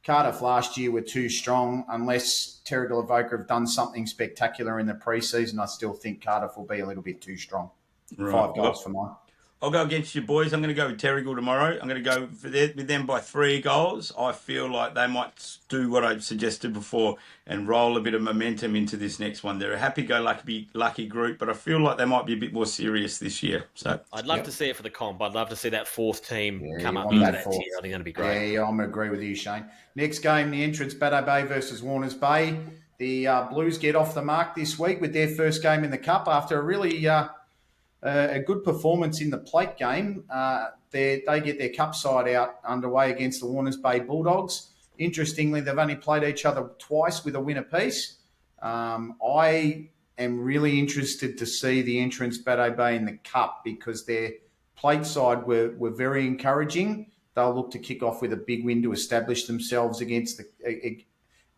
Cardiff last year were too strong. Unless Terrigal Avoca have done something spectacular in the pre-season, I still think Cardiff will be a little bit too strong. Right. 5 goals for mine. I'll go against you boys. I'm going to go with Terrigal tomorrow. I'm going to go with them by 3 goals. I feel like they might do what I suggested before and roll a bit of momentum into this next one. They're a happy-go-lucky group, but I feel like they might be a bit more serious this year. So I'd love to see it for the comp. I'd love to see that 4th team come up into that tier. I think that'd be great. Yeah, I'm going to agree with you, Shane. Next game, the Entrance Bateau Bay versus Warners Bay. The Blues get off the mark this week with their first game in the Cup after a really... a good performance in the plate game. They get their cup side out underway against the Warners Bay Bulldogs. Interestingly, they've only played each other twice with a win apiece. I am really interested to see the Entrance Bateau Bay in the Cup, because their plate side were very encouraging. They'll look to kick off with a big win to establish themselves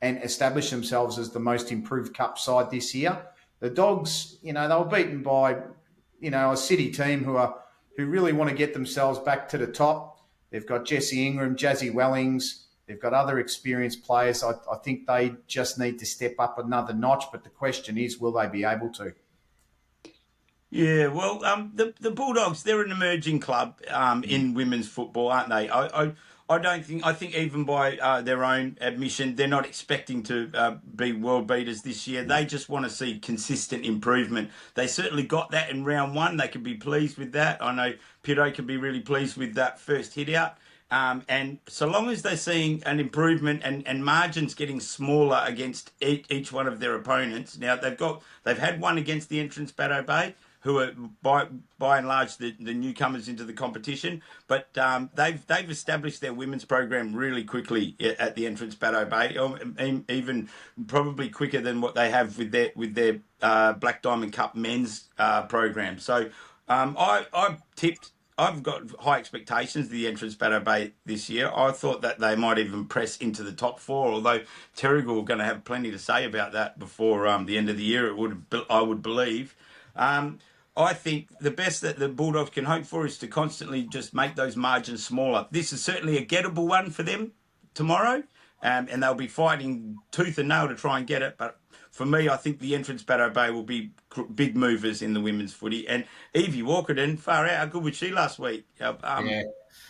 establish themselves as the most improved Cup side this year. The Dogs, they were beaten by a City team who really want to get themselves back to the top. They've got Jesse Ingram, Jazzy Wellings. They've got other experienced players. I think they just need to step up another notch. But the question is, will they be able to? Yeah, well, the Bulldogs, they're an emerging club in women's football, aren't they? I think even by their own admission, they're not expecting to be world beaters this year. They just want to see consistent improvement. They certainly got that in round 1. They can be pleased with that. I know Pito can be really pleased with that first hit out. And so long as they're seeing an improvement and margins getting smaller against each one of their opponents. Now they've had one against the Entrance Bateau Bay, who are by and large the newcomers into the competition, but they've established their women's program really quickly at the Entrance Bateau Bay, even probably quicker than what they have with their Black Diamond Cup men's program. So I've got high expectations of the Entrance Bateau Bay this year. I thought that they might even press into the top 4, although Terrigal are going to have plenty to say about that before the end of the year. I would believe. I think the best that the Bulldogs can hope for is to constantly just make those margins smaller. This is certainly a gettable one for them tomorrow, and they'll be fighting tooth and nail to try and get it. But for me, I think the Entrance Bateau Bay will be big movers in the women's footy. And Evie Walkerton, far out, how good was she last week?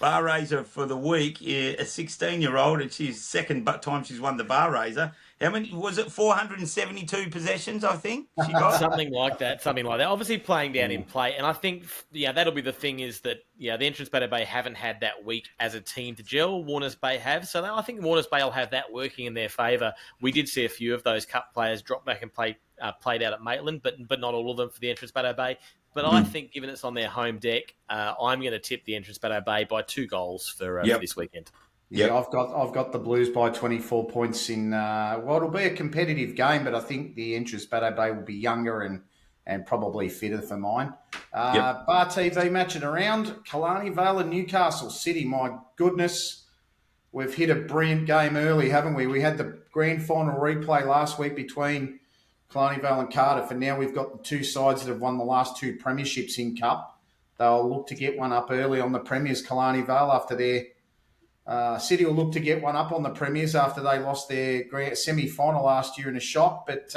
bar raiser for the week, a 16-year-old, and she's second time she's won the bar raiser. How many was it? 472 possessions, I think she got. Something like that. Obviously playing down in play, and I think that'll be the thing is that the Entrance Bateau Bay haven't had that week as a team to gel. Warners Bay have, so I think Warners Bay will have that working in their favour. We did see a few of those cup players drop back and played out at Maitland, but not all of them for the Entrance Bateau Bay. But I think, given it's on their home deck, I'm going to tip the Entrance Bateau Bay by 2 goals for this weekend. Yeah, I've got the Blues by 24 points in. It'll be a competitive game, but I think the Entrance Bateau Bay will be younger and probably fitter for mine. Bar TV matching around Killarney Vale and Newcastle City. My goodness, we've hit a brilliant game early, haven't we? We had the grand final replay last week between Killarney Vale and Cardiff, and now we've got the two sides that have won the last 2 premierships in Cup. They'll look to get one up early on the Premiers. Killarney Vale after their City will look to get one up on the Premiers after they lost their semi-final last year in a shock. But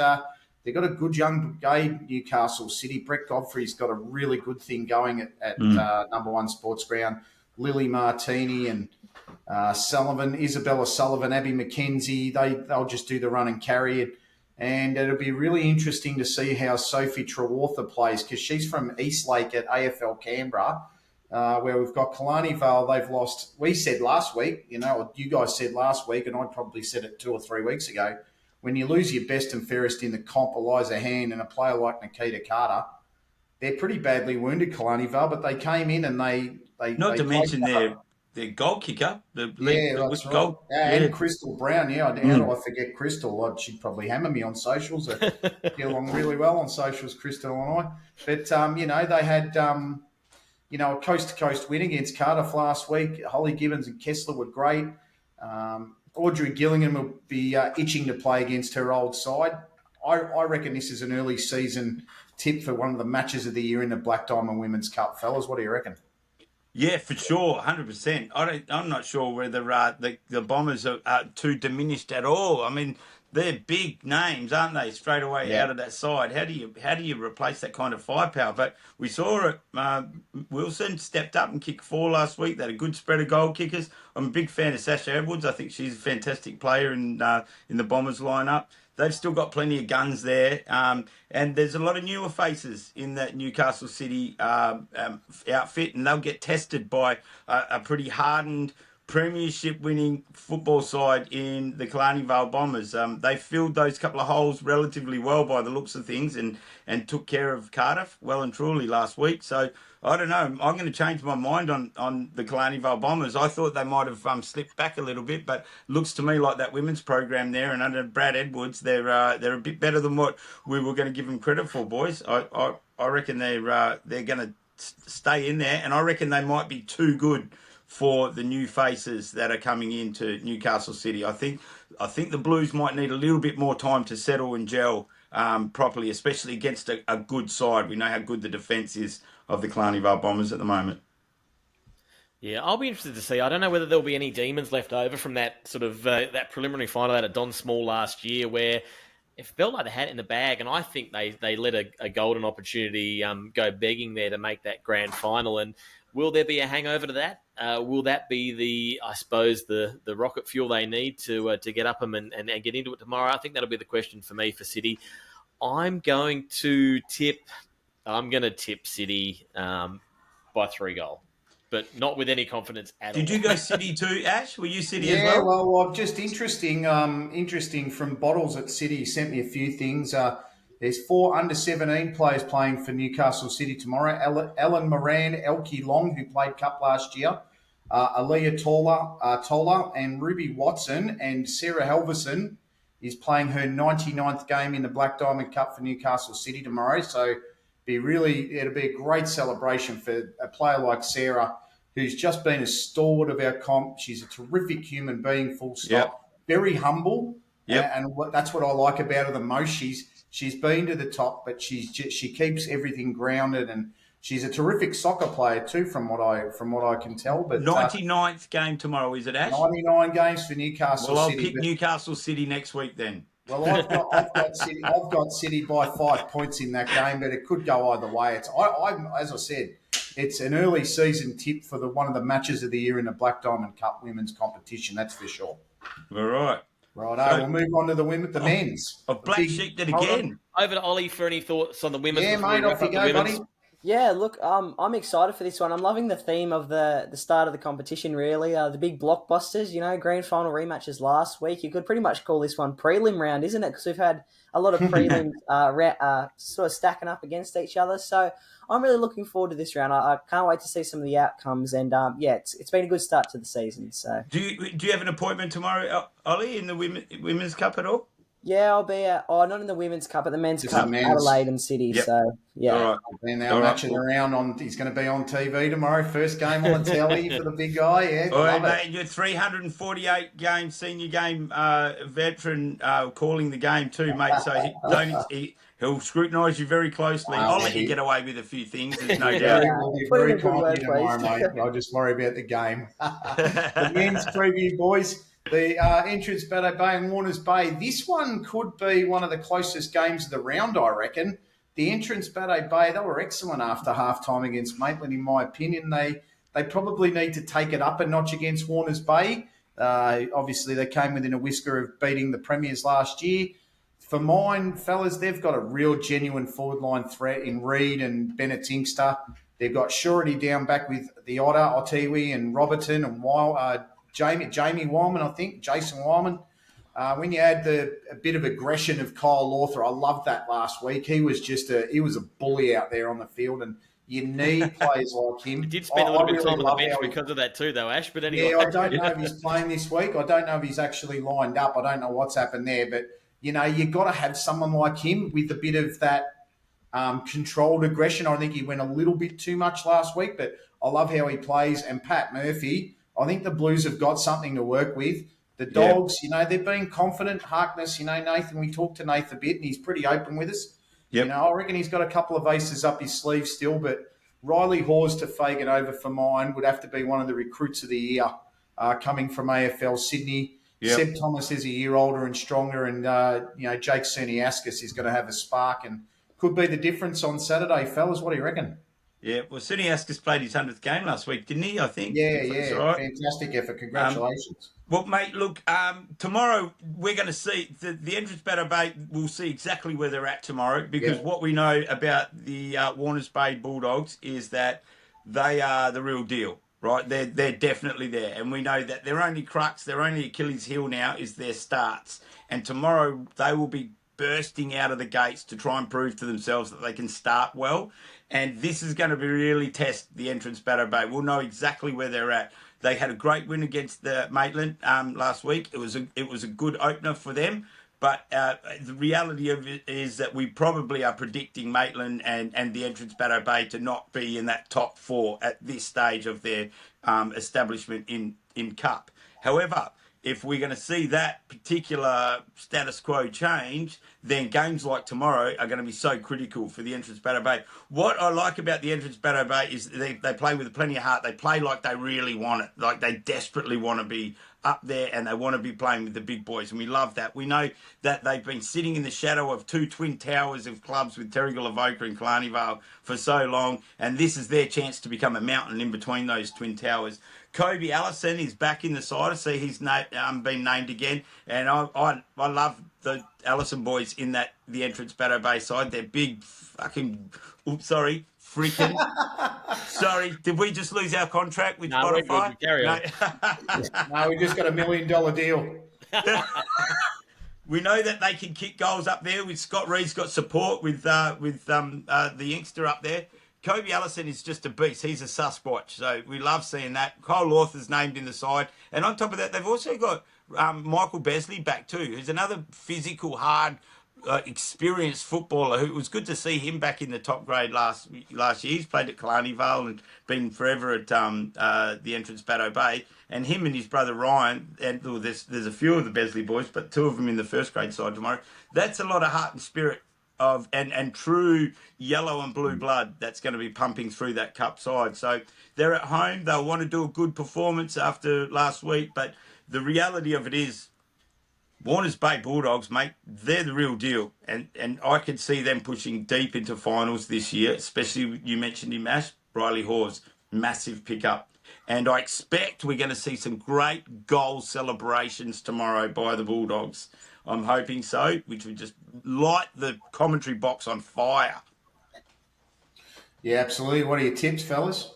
they've got a good young brigade, Newcastle City. Brett Godfrey's got a really good thing going at number 1 sports ground. Lily Martini and Isabella Sullivan, Abby McKenzie, they'll just do the run and carry it. And it'll be really interesting to see how Sophie Trewartha plays because she's from Eastlake at AFL Canberra. Where we've got Killarney Vale, they've lost. We said last week, you guys said last week, and I probably said it 2 or 3 weeks ago, when you lose your best and fairest in the comp, Eliza Hand, and a player like Nikita Carter, they're pretty badly wounded, Killarney Vale, but they came in and they Not to mention their goal kicker. That's right. Goal. And Crystal Brown, how do I forget Crystal? She'd probably hammer me on socials. I get along really well on socials, Crystal and I. But, they had... a coast-to-coast win against Cardiff last week. Holly Gibbons and Kessler were great. Audrey Gillingham will be itching to play against her old side. I reckon this is an early season tip for one of the matches of the year in the Black Diamond Women's Cup. Fellas, what do you reckon? Yeah, for sure, 100%. I'm not sure whether the Bombers are too diminished at all. I mean, they're big names, aren't they? Straight away out of that side. How do you replace that kind of firepower? But we saw it. Wilson stepped up and kicked 4 last week. They had a good spread of goal kickers. I'm a big fan of Sasha Edwards. I think she's a fantastic player in the Bombers lineup. They've still got plenty of guns there, and there's a lot of newer faces in that Newcastle City outfit, and they'll get tested by a pretty hardened premiership-winning football side in the Killarney Vale Bombers. They filled those couple of holes relatively well by the looks of things and took care of Cardiff well and truly last week. So, I don't know. I'm going to change my mind on the Killarney Vale Bombers. I thought they might have slipped back a little bit, but looks to me like that women's program there, and under Brad Edwards, they're a bit better than what we were going to give them credit for, boys. I reckon they're going to stay in there, and I reckon they might be too good for the new faces that are coming into Newcastle City. I think the Blues might need a little bit more time to settle and gel properly, especially against a good side. We know how good the defence is of the Killarney Vale Bombers at the moment. Yeah, I'll be interested to see. I don't know whether there'll be any demons left over from that sort of that preliminary final out at Don Small last year where it felt like they had it in the bag, and I think they let a golden opportunity go begging there to make that grand final. And will there be a hangover to that? Will that be the rocket fuel they need to get up them and get into it tomorrow? I think that'll be the question for me for City. I'm going to tip City by 3 goals, but not with any confidence at all. Did you go City too, Ash? Were you City as well? Yeah, well, just interesting from Bottles at City. He sent me a few things. There's 4 under-17 players playing for Newcastle City tomorrow. Ellen Moran, Elkie Long, who played Cup last year, Aaliyah Tola, and Ruby Watson, and Sarah Helverson is playing her 99th game in the Black Diamond Cup for Newcastle City tomorrow. So it'll be a great celebration for a player like Sarah, who's just been a stalwart of our comp. She's a terrific human being, full stop. Yep. Very humble, Yep. and that's what I like about her the most. She's been to the top, but she keeps everything grounded, and she's a terrific soccer player too, from what I can tell. But 99th game tomorrow, is it, Ash? 99 games for Newcastle Well, I'll City. pick Newcastle City next week then. Well, I've got City by 5 points in that game, but it could go either way. As I said, it's an early season tip for one of the matches of the year in the Black Diamond Cup women's competition. That's for sure. All right. Right, So- we'll move on to the men's. I've black sheeped it again. Over to Ollie for any thoughts on the women's. Yeah, before we mate, wrap off you up the go, women's? buddy. Yeah, look, I'm excited for this one. I'm loving the theme of the start of the competition, really. The big blockbusters, grand final rematches last week. You could pretty much call this one prelim round, isn't it? Because we've had a lot of prelims sort of stacking up against each other. So I'm really looking forward to this round. I can't wait to see some of the outcomes. And, it's been a good start to the season. So Do you have an appointment tomorrow, Ollie, in the Women's Cup at all? yeah, I'll be not in the Women's Cup, but the Men's Just Cup, the men's. Adelaide and City. Yep. So, yeah. All right. And our All right, matching cool. around he's going to be on TV tomorrow. First game on the telly for the big guy. Yeah, All right, love it. mate, you're 348 game senior game veteran calling the game too, mate. So he'll scrutinise you very closely. Wow, I'll let you he- get away with a few things, there's no Very, doubt. will be Put in very a good kind word, to you tomorrow, please. mate. I'll just worry about the game. The men's preview, boys. The Entrance Bateau Bay and Warners Bay. This one could be one of the closest games of the round, I reckon. The Entrance Bateau Bay, they were excellent after half-time against Maitland, in my opinion. They probably need to take it up a notch against Warners Bay. Obviously, they came within a whisker of beating the Premiers last year. For mine, fellas, they've got a real genuine forward-line threat in Reid and Bennett Inkster. They've got surety down back with the Otter, Otiwi and Robertson and Jamie Wyman, I think, Jason Wyman. When you add a bit of aggression of Kyle Lawther, I loved that last week. He was a bully out there on the field, and you need players like him. He did spend a little bit of time on the love bench how he- because of that too, though, Ash. But anyway, Yeah, I don't know if he's playing this week. I don't know if he's actually lined up. I don't know what's happened there, but you've got to have someone like him with a bit of that controlled aggression. I think he went a little bit too much last week, but I love how he plays. And Pat Murphy, I think the Blues have got something to work with. The Dogs, they've been confident. Harkness, Nathan, we talked to Nathan a bit, and he's pretty open with us. Yep. I reckon he's got a couple of aces up his sleeve still, but Riley Hawes to Fagan over for mine would have to be one of the recruits of the year coming from AFL Sydney. Yep. Seb Thomas is a year older and stronger, and Jake Cerniascus is going to have a spark and could be the difference on Saturday, fellas. What do you reckon? Yeah, well, Suniaskas played his 100th game last week, didn't he, I think? Yeah, That's right. fantastic effort. Congratulations. Well, mate, look, tomorrow we're going to see the Entrance Bateau Bay. We'll see exactly where they're at tomorrow because what we know about the Warners Bay Bulldogs is that they are the real deal, right? They're definitely there, and we know that their only crux, their only Achilles heel now is their starts, and tomorrow they will be bursting out of the gates to try and prove to themselves that they can start well. And this is going to be really test the Entrance Bateau Bay. We'll know exactly where they're at. They had a great win against the Maitland last week. It was a good opener for them. But the reality of it is that we probably are predicting Maitland and the Entrance Bateau Bay to not be in that top four at this stage of their establishment in Cup. However, if we're going to see that particular status quo change, then games like tomorrow are going to be so critical for the Entrance Bateau Bay. What I like about the Entrance Bateau Bay is they play with plenty of heart. They play like they really want it, like they desperately want to be up there and they want to be playing with the big boys, and we love that. We know that they've been sitting in the shadow of two twin towers of clubs with Terrigal Avoca and Killarney Vale for so long, and this is their chance to become a mountain in between those twin towers. Kobe Allison is back in the side. I see he's been named again, and I love the Allison boys in the Entrance Bateau Bay side. They're big freaking. Sorry, did we just lose our contract with Spotify? We're good. Carry on. No, we just got $1 million deal. We know that they can kick goals up there. With Scott Reed's got support with the youngster up there. Kobe Allison is just a beast. He's a Sasquatch, so we love seeing that. Kyle Lawther's named in the side, and on top of that, they've also got Michael Besley back too, who's another physical, hard, experienced footballer. Who it was good to see him back in the top grade last year. He's played at Killarney Vale and been forever at the Entrance Bateau Bay. And him and his brother Ryan, and there's a few of the Besley boys, but two of them in the first grade side tomorrow. That's a lot of heart and spirit and true yellow and blue blood that's going to be pumping through that cup side. So they're at home. They'll want to do a good performance after last week, but the reality of it is Warners Bay Bulldogs, mate, they're the real deal. And I could see them pushing deep into finals this year, especially you mentioned him, Ash, Riley Hawes, massive pickup. And I expect we're going to see some great goal celebrations tomorrow by the Bulldogs. I'm hoping so, which would just light the commentary box on fire. Yeah, absolutely. What are your tips, fellas?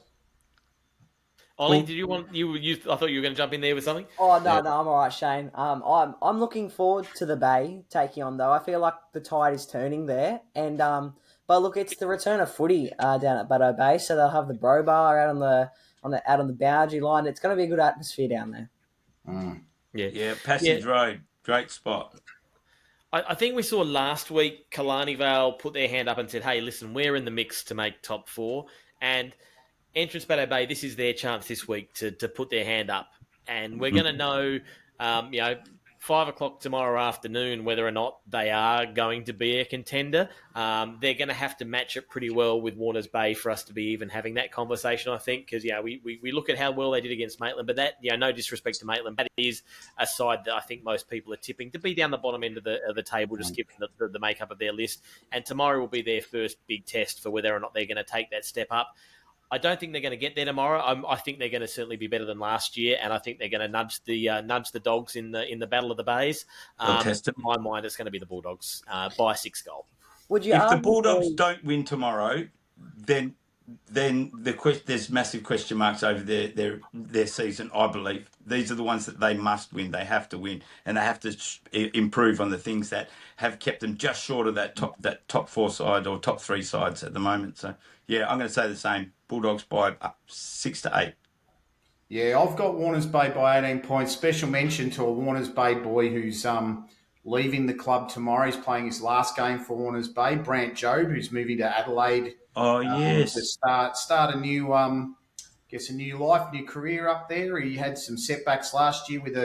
Ollie, did you want you? I thought you were going to jump in there with something. Oh no, no, I'm all right, Shane. I'm looking forward to the Bay taking on though. I feel like the tide is turning there, and but look, it's the return of footy down at Bateau Bay, so they'll have the Bro Bar out on the boundary line. It's going to be a good atmosphere down there. Yeah, Passage Road, great spot. I think we saw last week Killarney Vale put their hand up and said, "Hey, listen, we're in the mix to make top 4," and Entrance Bateau Bay, this is their chance this week to put their hand up. And we're going to know, 5 o'clock tomorrow afternoon, whether or not they are going to be a contender. They're going to have to match it pretty well with Warners Bay for us to be even having that conversation, I think, because, we look at how well they did against Maitland, but that, no disrespect to Maitland, that is a side that I think most people are tipping to be down the bottom end of the table, just given the makeup of their list. And tomorrow will be their first big test for whether or not they're going to take that step up. I don't think they're going to get there tomorrow. I think they're going to certainly be better than last year, and I think they're going to nudge the Dogs in the Battle of the Bays. In my mind, it's going to be the Bulldogs by 6 goal. Would you? If the Bulldogs don't win tomorrow, then there's massive question marks over their season. I believe these are the ones that they must win. They have to win, and they have to improve on the things that have kept them just short of that top 4 side or top 3 sides at the moment. So yeah, I'm going to say the same. Bulldogs by 6 to 8. Yeah, I've got Warners Bay by 18 points. Special mention to a Warners Bay boy who's leaving the club tomorrow. He's playing his last game for Warners Bay. Brant Jobe, who's moving to Adelaide. Oh yes, to start a new a new life, new career up there. He had some setbacks last year with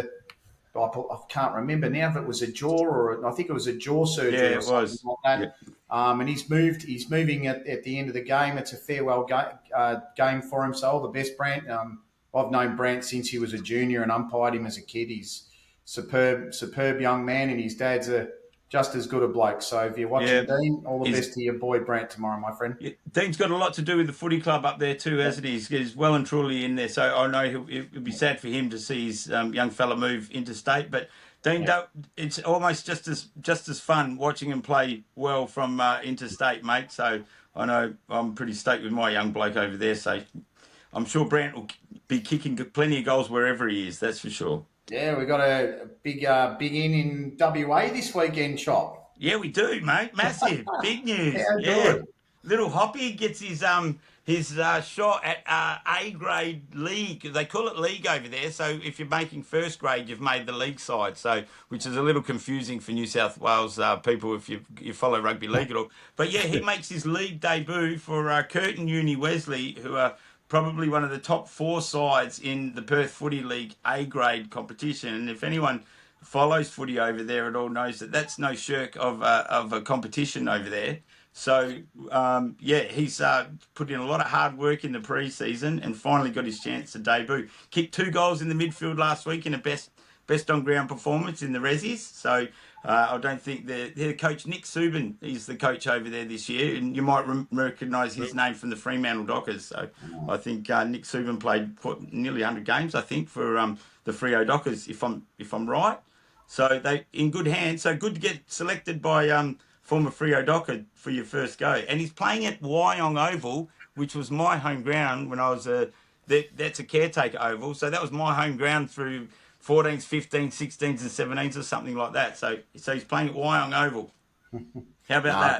I can't remember now if it was a jaw or I think it was a jaw surgery or something like that. Yeah. And he's moving at the end of the game. It's a farewell game for him. So all the best, Brant. I've known Brant since he was a junior and umpired him as a kid. He's superb young man, and his dad's just as good a bloke. So if you're watching Dean, all the best to your boy Brant tomorrow, my friend. Yeah, Dean's got a lot to do with the footy club up there too, hasn't he? He's well and truly in there. So I know it'll be sad for him to see his young fella move interstate. But Dean, it's almost just as fun watching him play well from interstate, mate. So I know I'm pretty stoked with my young bloke over there. So I'm sure Brant will be kicking plenty of goals wherever he is. That's for sure. Yeah, we got a big in WA this weekend, Chop. Yeah, we do, mate. Massive, big news. Good. Little Hoppy gets his shot at A grade league. They call it league over there. So if you're making first grade, you've made the league side. So which is a little confusing for New South Wales people if you follow rugby league at all. But yeah, he makes his league debut for Curtin Uni Wesley, who are probably one of the top 4 sides in the Perth Footy League A-grade competition. And if anyone follows footy over there at all knows that that's no shirk of a competition over there. So, he's put in a lot of hard work in the pre-season and finally got his chance to debut. Kicked 2 goals in the midfield last week in a best on-ground performance in the Rezzies. So I don't think the coach, Nick Subin, is the coach over there this year, and you might recognise his name from the Fremantle Dockers. So I think Nick Subin played nearly 100 games, I think, for the Freo Dockers, if I'm right. So they in good hands. So good to get selected by former Freo Docker for your first go. And he's playing at Wyong Oval, which was my home ground when I was that's a caretaker oval. So that was my home ground through 14s, 15s, 16s and 17s or something like that. So he's playing at Wyong Oval. How about that?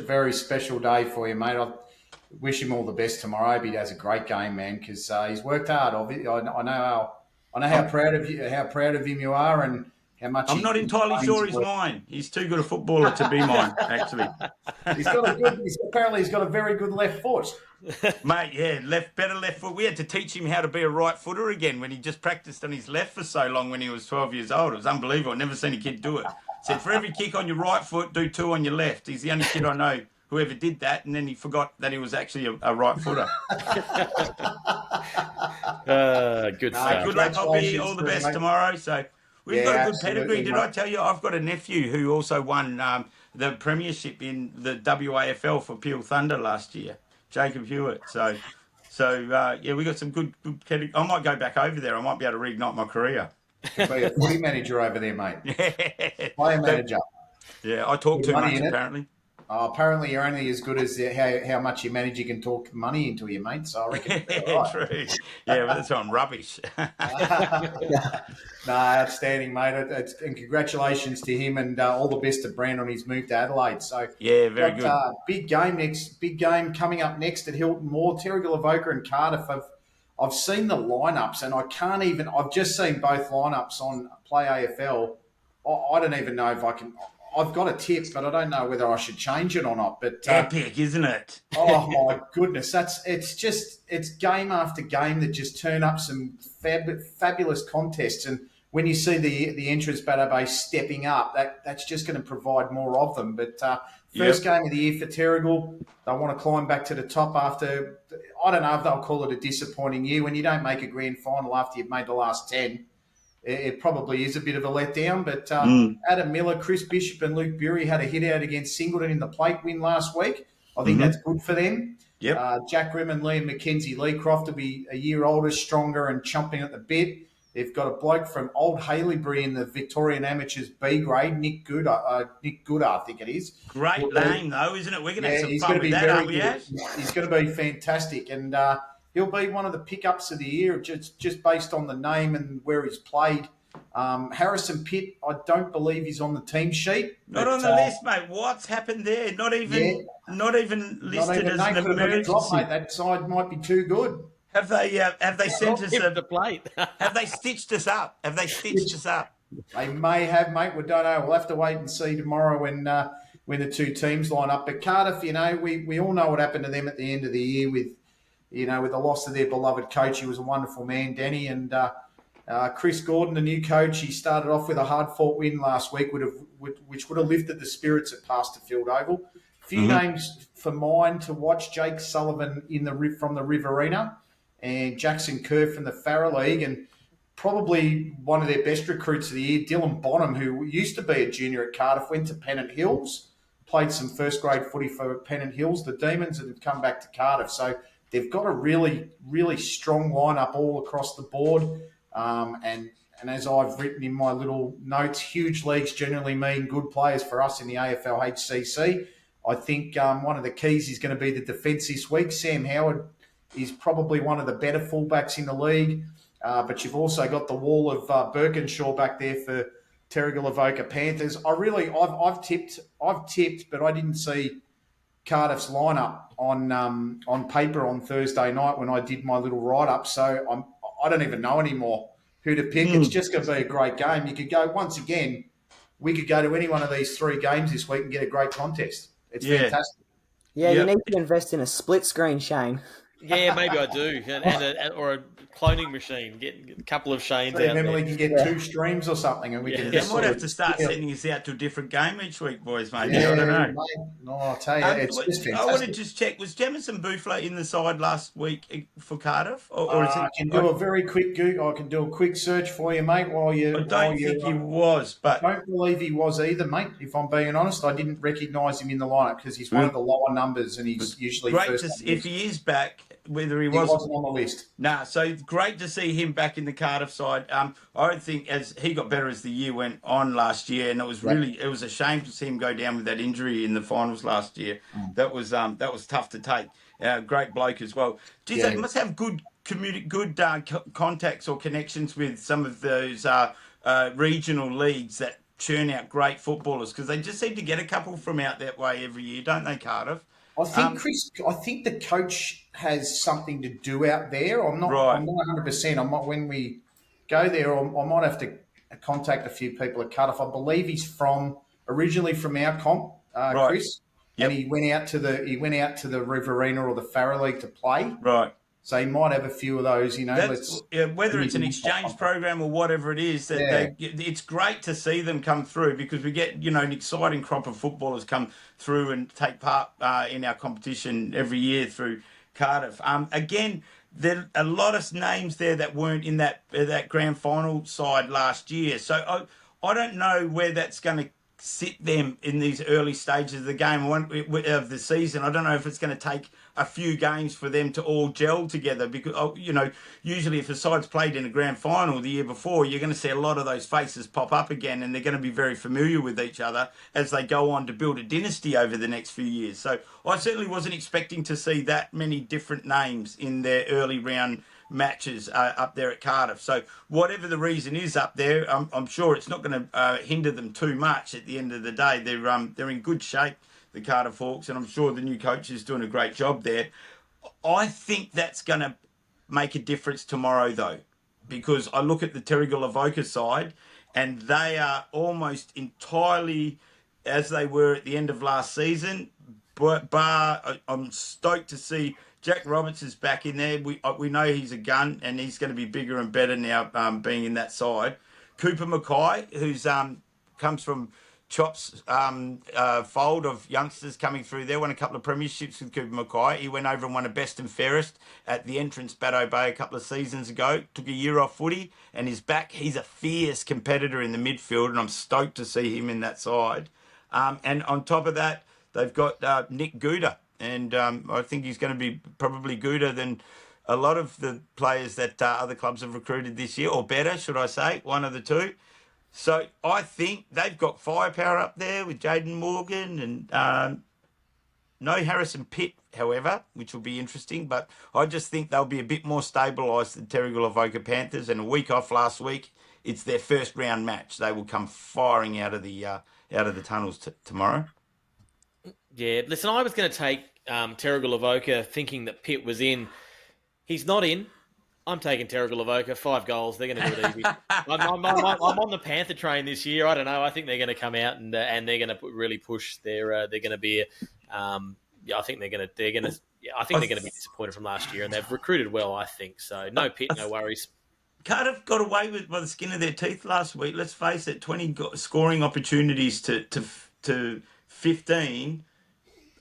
Very special day for you, mate. I wish him all the best tomorrow. I hope he does a great game, man, because he's worked hard. I know how proud of him you are, and how much. I'm not entirely sure he's mine. He's too good a footballer to be mine, actually. He's got a very good left foot. Mate, yeah, better left foot. We had to teach him how to be a right footer again when he just practiced on his left for so long when he was 12 years old. It was unbelievable. I've never seen a kid do it. Said for every kick on your right foot, do 2 on your left. He's the only kid I know who ever did that, and then he forgot that he was actually a right footer. Good stuff. Good luck, Hoppy. All the best tomorrow. So we've got a good pedigree. Did I tell you I've got a nephew who also won the premiership in the WAFL for Peel Thunder last year? Jacob Hewitt. So So, yeah, we got some good. I might go back over there. I might be able to reignite my career. Be a footy manager over there, mate. Yeah. Player manager. Yeah, I talk Good too money much in it. apparently. Apparently, you're only as good as how much you manage. You can talk money into you, mate. So I reckon you're all right. True. Yeah, but that's why I'm rubbish. No, outstanding, mate. And congratulations to him, and all the best to Brand on his move to Adelaide. So Yeah, very good. Big game coming up next at Hilton Moor. Terrigal Avoca and Cardiff. I've seen the lineups, and I can't even. I've just seen both lineups on Play AFL. I don't even know if I can. I've got a tip, but I don't know whether I should change it or not. But Epic, isn't it? oh my goodness, it's game after game that just turn up some fabulous contests, and when you see the Entrance Bateau Bay stepping up, that's just going to provide more of them. But first game of the year for Terrigal, they want to climb back to the top after. I don't know if they'll call it a disappointing year when you don't make a grand final after you've made the last 10. It probably is a bit of a letdown, but Adam Miller, Chris Bishop and Luke Bury had a hit out against Singleton in the plate win last week. I think that's good for them. Yep. Jack Grimm and Liam McKenzie. Lee Croft will be a year older, stronger and chomping at the bit. They've got a bloke from Old Haileybury in the Victorian Amateurs B grade, Nick Gooder, I think it is. Great name, though, isn't it? We're going to have some he's fun going to with be that, very aren't we, good. Ash? He's going to be fantastic, and he'll be one of the pickups of the year just based on the name and where he's played. Harrison Pitt, I don't believe he's on the team sheet. Not on the list, mate. What's happened there? Not even listed as an emergency. Mate. That side might be too good. Have they sent us the plate? Have they stitched us up? Have they stitched us up? They may have, mate. We don't know. We'll have to wait and see tomorrow when the two teams line up. But Cardiff, we all know what happened to them at the end of the year with the loss of their beloved coach. He was a wonderful man, Danny, and Chris Gordon, the new coach. He started off with a hard-fought win last week, which would have lifted the spirits at Pasterfield Oval. A few names for mine to watch: Jake Sullivan from the Riverina, and Jackson Kerr from the Farrer League, and probably one of their best recruits of the year, Dylan Bonham, who used to be a junior at Cardiff, went to Pennant Hills, played some first-grade footy for Pennant Hills, the Demons, and have come back to Cardiff. So they've got a really, really strong lineup all across the board. And as I've written in my little notes, huge leagues generally mean good players for us in the AFL HCC. I think one of the keys is going to be the defence this week. Sam Howard is probably one of the better fullbacks in the league, but you've also got the wall of Birkinshaw back there for Terrigal Avoca Panthers. I've tipped, but I didn't see Cardiff's lineup on paper on Thursday night when I did my little write up. So I don't even know anymore who to pick. It's just going to be a great game. You could go once again. We could go to any one of these three games this week and get a great contest. It's fantastic. Yeah, you need to invest in a split screen, Shane. Yeah, maybe I do, or a cloning machine. Get a couple of Shanes out Emily there. can get 2 streams or something, and we can. They might have to start sending us out to a different game each week, boys, mate. Yeah, I don't know. Mate. No, I'll tell you, it's just fantastic. I want to just check: was Jamison Buffalo in the side last week for Cardiff, or is it? I can do a very quick Google. I can do a quick search for you, mate. I don't think he was, but I don't believe he was either, mate. If I'm being honest, I didn't recognise him in the lineup because he's one of the lower numbers, and he's usually great first. if he is back. Whether he wasn't on the list. Nah, so great to see him back in the Cardiff side. I don't think as he got better as the year went on last year, and it was a shame to see him go down with that injury in the finals last year. That was tough to take. Great bloke as well. Geez, they must have good contacts or connections with some of those regional leagues that churn out great footballers, because they just seem to get a couple from out that way every year, don't they, Cardiff? I think I think the coach has something to do out there. I'm not 100%. When we go there, I might have to contact a few people at Cardiff. I believe he's originally from our comp, Chris, and he went out to the Riverina or the Farrer League to play. Right. So he might have a few of those, whether it's an exchange program or whatever it is, it's great to see them come through, because we get, an exciting crop of footballers come through and take part in our competition every year through Cardiff. Again, there are a lot of names there that weren't in that grand final side last year. So I don't know where that's going to sit them in these early stages of the game of the season. I don't know if it's going to take a few games for them to all gel together because, usually if a side's played in a grand final the year before, you're going to see a lot of those faces pop up again and they're going to be very familiar with each other as they go on to build a dynasty over the next few years. So I certainly wasn't expecting to see that many different names in their early round matches up there at Cardiff. So whatever the reason is up there, I'm sure it's not going to hinder them too much at the end of the day. They're in good shape, the Cardiff Hawks, and I'm sure the new coach is doing a great job there. I think that's going to make a difference tomorrow, though, because I look at the Terrigal Avoca side, and they are almost entirely as they were at the end of last season. But I'm stoked to see Jack Roberts is back in there. We know he's a gun, and he's going to be bigger and better now being in that side. Cooper Mackay, who's comes from Chop's fold of youngsters coming through there, won a couple of premierships with Cooper Mackay. He went over and won a best and fairest at the Entrance Bateau Bay a couple of seasons ago. Took a year off footy and is back. He's a fierce competitor in the midfield, and I'm stoked to see him in that side. And on top of that, they've got Nick Gooder, and I think he's going to be probably gooder than a lot of the players that other clubs have recruited this year, or better, should I say, one of the two. So I think they've got firepower up there with Jaden Morgan and no Harrison Pitt, however, which will be interesting. But I just think they'll be a bit more stabilised than Terrigal Avoca Panthers. And a week off last week, it's their first round match. They will come firing out of the tunnels tomorrow. Yeah, listen, I was going to take Terrigal Avoca thinking that Pitt was in. He's not in. I'm taking Terrigal Avoca, 5 goals. They're going to do it easy. I'm on the Panther train this year. I don't know. I think they're going to come out and they're going to really push. They're going to be. I think they're going to. I think they're going to be disappointed from last year, and they've recruited well. I think so. No Pitt, no worries. Cardiff got away with by the skin of their teeth last week. Let's face it, 20 scoring opportunities to 15.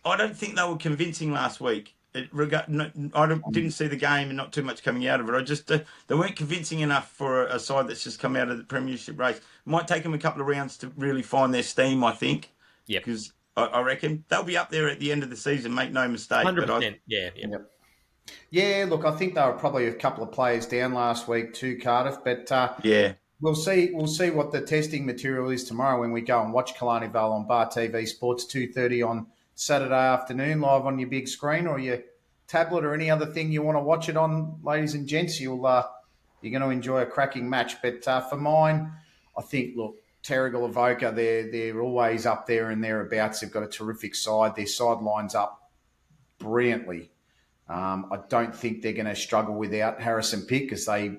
I don't think they were convincing last week. Didn't see the game and not too much coming out of it. They weren't convincing enough for a side that's just come out of the premiership race. It might take them a couple of rounds to really find their steam, I think. Yeah. Because I reckon they'll be up there at the end of the season, make no mistake. 100%. Yeah. Yeah, look, I think they were probably a couple of players down last week too, Cardiff. But yeah, we'll see what the testing material is tomorrow when we go and watch Killarney Vale on Bar TV Sports 2:30 on Saturday afternoon, live on your big screen or your tablet or any other thing you want to watch it on, ladies and gents. You're going to enjoy a cracking match. But for mine, I think, look, Terrigal Avoca, they're always up there and thereabouts. They've got a terrific side. Their side lines up brilliantly. I don't think they're going to struggle without Harrison Pitt because they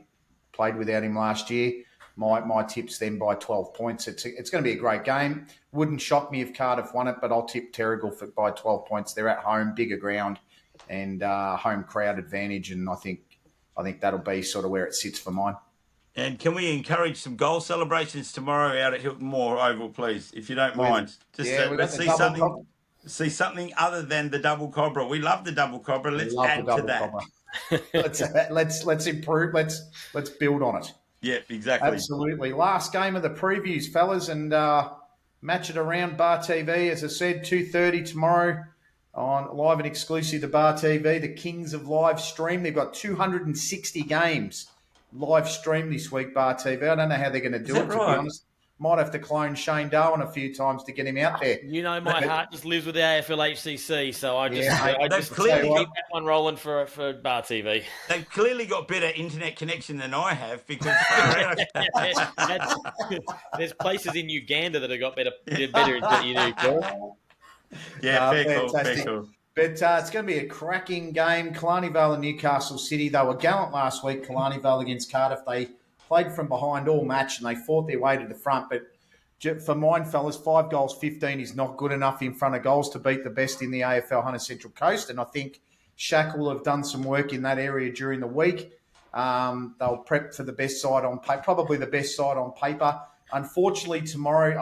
played without him last year. My tip's them by 12 points. It's going to be a great game. Wouldn't shock me if Cardiff won it, but I'll tip Terrigal by 12 points. They're at home, bigger ground, and home crowd advantage, and I think that'll be sort of where it sits for mine. And can we encourage some goal celebrations tomorrow out at Hilton Moore Oval, please, if you don't mind? Let's see something other than the double cobra. We love the double cobra. Let's add to that. let's improve. Let's build on it. Yeah, exactly. Absolutely. Last game of the previews, fellas, and match it around Bar TV. As I said, 2:30 tomorrow on live and exclusive to Bar TV, the Kings of Live Stream. They've got 260 games live stream this week, Bar TV. I don't know how they're going to do it, to be honest. Might have to clone Shane Darwin a few times to get him out there. You know, my heart just lives with the AFL-HCC, so I just clearly keep that one rolling for Bar TV. They've clearly got better internet connection than I have because there's places in Uganda that have got better internet than you do, Paul. Yeah, fair cool. But it's going to be a cracking game. Killarney Vale and Newcastle City. They were gallant last week, Killarney Vale against Cardiff. They played from behind all match and they fought their way to the front. But for mine, fellas, 5 goals, 15 is not good enough in front of goals to beat the best in the AFL Hunter Central Coast. And I think Shaq will have done some work in that area during the week. They'll prep for the best side on paper, probably the best side on paper. Unfortunately, tomorrow,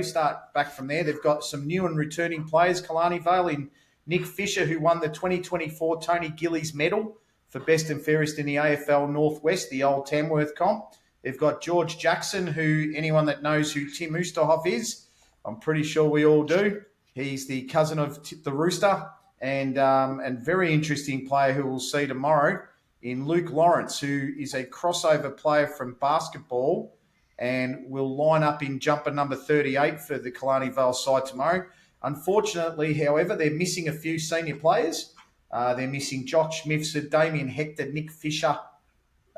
start back from there. They've got some new and returning players, Killarney Vale, in Nick Fisher, who won the 2024 Tony Gillies medal for best and fairest in the AFL Northwest, the old Tamworth comp. They've got George Jackson, who anyone that knows who Tim Oosterhoff is, I'm pretty sure we all do. He's the cousin of the Rooster. and very interesting player who we'll see tomorrow in Luke Lawrence, who is a crossover player from basketball and will line up in jumper number 38 for the Killarney Vale side tomorrow. Unfortunately, however, they're missing a few senior players. They're missing Josh Mifsud, Damien Hector, Nick Fisher,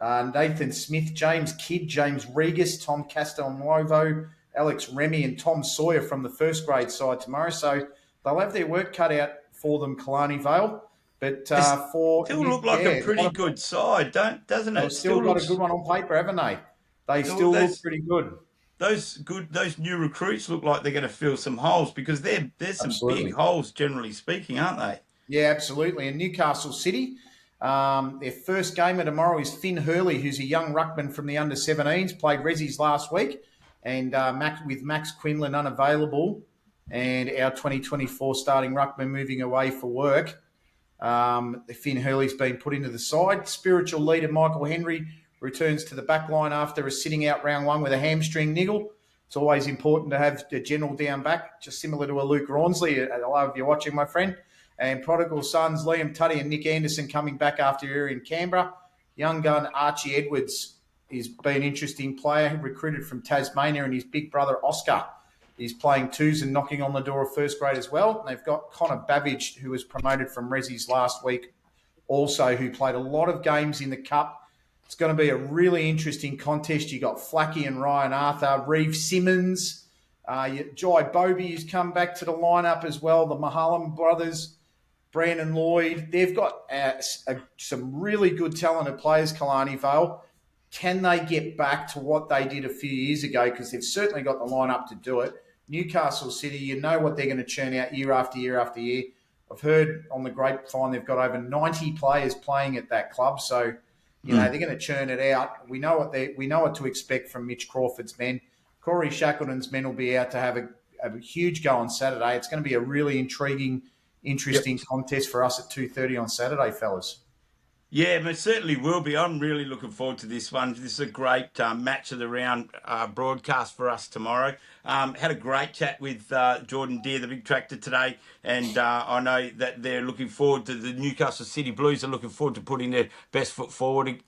Nathan Smith, James Kidd, James Regis, Tom Castelnuovo, Alex Remy, and Tom Sawyer from the first grade side tomorrow. So they'll have their work cut out for them, Killarney Vale. But still look like a pretty good side, doesn't it? They've still got a good one on paper, haven't they? They still look pretty good. Those new recruits look like they're going to fill some holes, because there's some big holes, generally speaking, aren't they? Yeah, absolutely. And Newcastle City, their first game of tomorrow is Finn Hurley, who's a young ruckman from the under-17s, played Resi's last week, and with Max Quinlan unavailable and our 2024 starting ruckman moving away for work, Finn Hurley's been put into the side. Spiritual leader Michael Henry returns to the back line after a sitting out round one with a hamstring niggle. It's always important to have a general down back, just similar to a Luke Rawnsley. I love you watching, my friend. And prodigal sons Liam Tuddy and Nick Anderson coming back after a year in Canberra. Young gun Archie Edwards has been an interesting player, recruited from Tasmania, and his big brother Oscar is playing twos and knocking on the door of first grade as well. And they've got Connor Babbage, who was promoted from Resi's last week, also, who played a lot of games in the Cup. It's going to be a really interesting contest. You got Flacky and Ryan Arthur, Reeve Simmons, Jai Bobie, who's come back to the lineup as well, the Mahalam brothers, Brandon Lloyd. They've got some really good talented players, Killarney Vale. Can they get back to what they did a few years ago? Because they've certainly got the lineup to do it. Newcastle City, you know what they're going to churn out year after year after year. I've heard on the grapevine they've got over 90 players playing at that club. So, you know, they're going to churn it out. We know what to expect from Mitch Crawford's men. Corey Shackleton's men will be out to have a huge go on Saturday. It's going to be a really interesting contest for us at 2:30 on Saturday, fellas. Yeah, it certainly will be. I'm really looking forward to this one. This is a great match of the round broadcast for us tomorrow. Had a great chat with Jordan Deere, the big tractor, today, and I know that they're looking forward to the Newcastle City Blues are looking forward to putting their best foot forward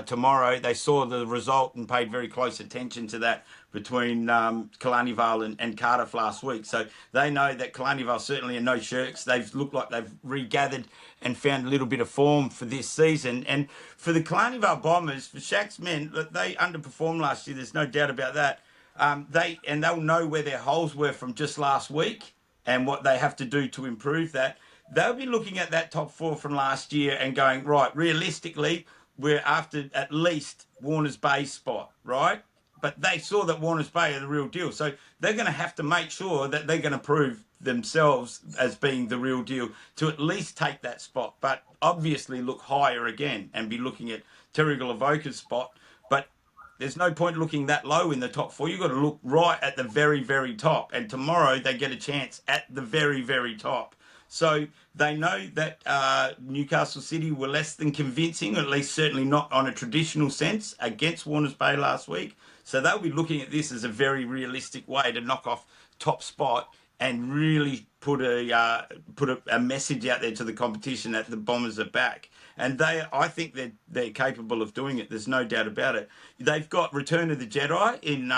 tomorrow. They saw the result and paid very close attention to that between Killarney Vale and Cardiff last week. So they know that Killarney Vale certainly are no shirks. They've looked like they've regathered and found a little bit of form for this season. And for the Killarney Vale Bombers, for Shaq's men, they underperformed last year. There's no doubt about that. They'll know where their holes were from just last week and what they have to do to improve that. They'll be looking at that top four from last year and going, right, realistically, we're after at least Warners Bay's spot, right? But they saw that Warners Bay are the real deal. So they're going to have to make sure that they're going to prove themselves as being the real deal to at least take that spot. But obviously look higher again and be looking at Terrigal Avoca's spot. But there's no point looking that low in the top four. You've got to look right at the very, very top. And tomorrow they get a chance at the very, very top. So they know that Newcastle City were less than convincing, or at least certainly not on a traditional sense, against Warners Bay last week. So they'll be looking at this as a very realistic way to knock off top spot and really put a message out there to the competition that the Bombers are back. And I think they're capable of doing it. There's no doubt about it. They've got Return of the Jedi in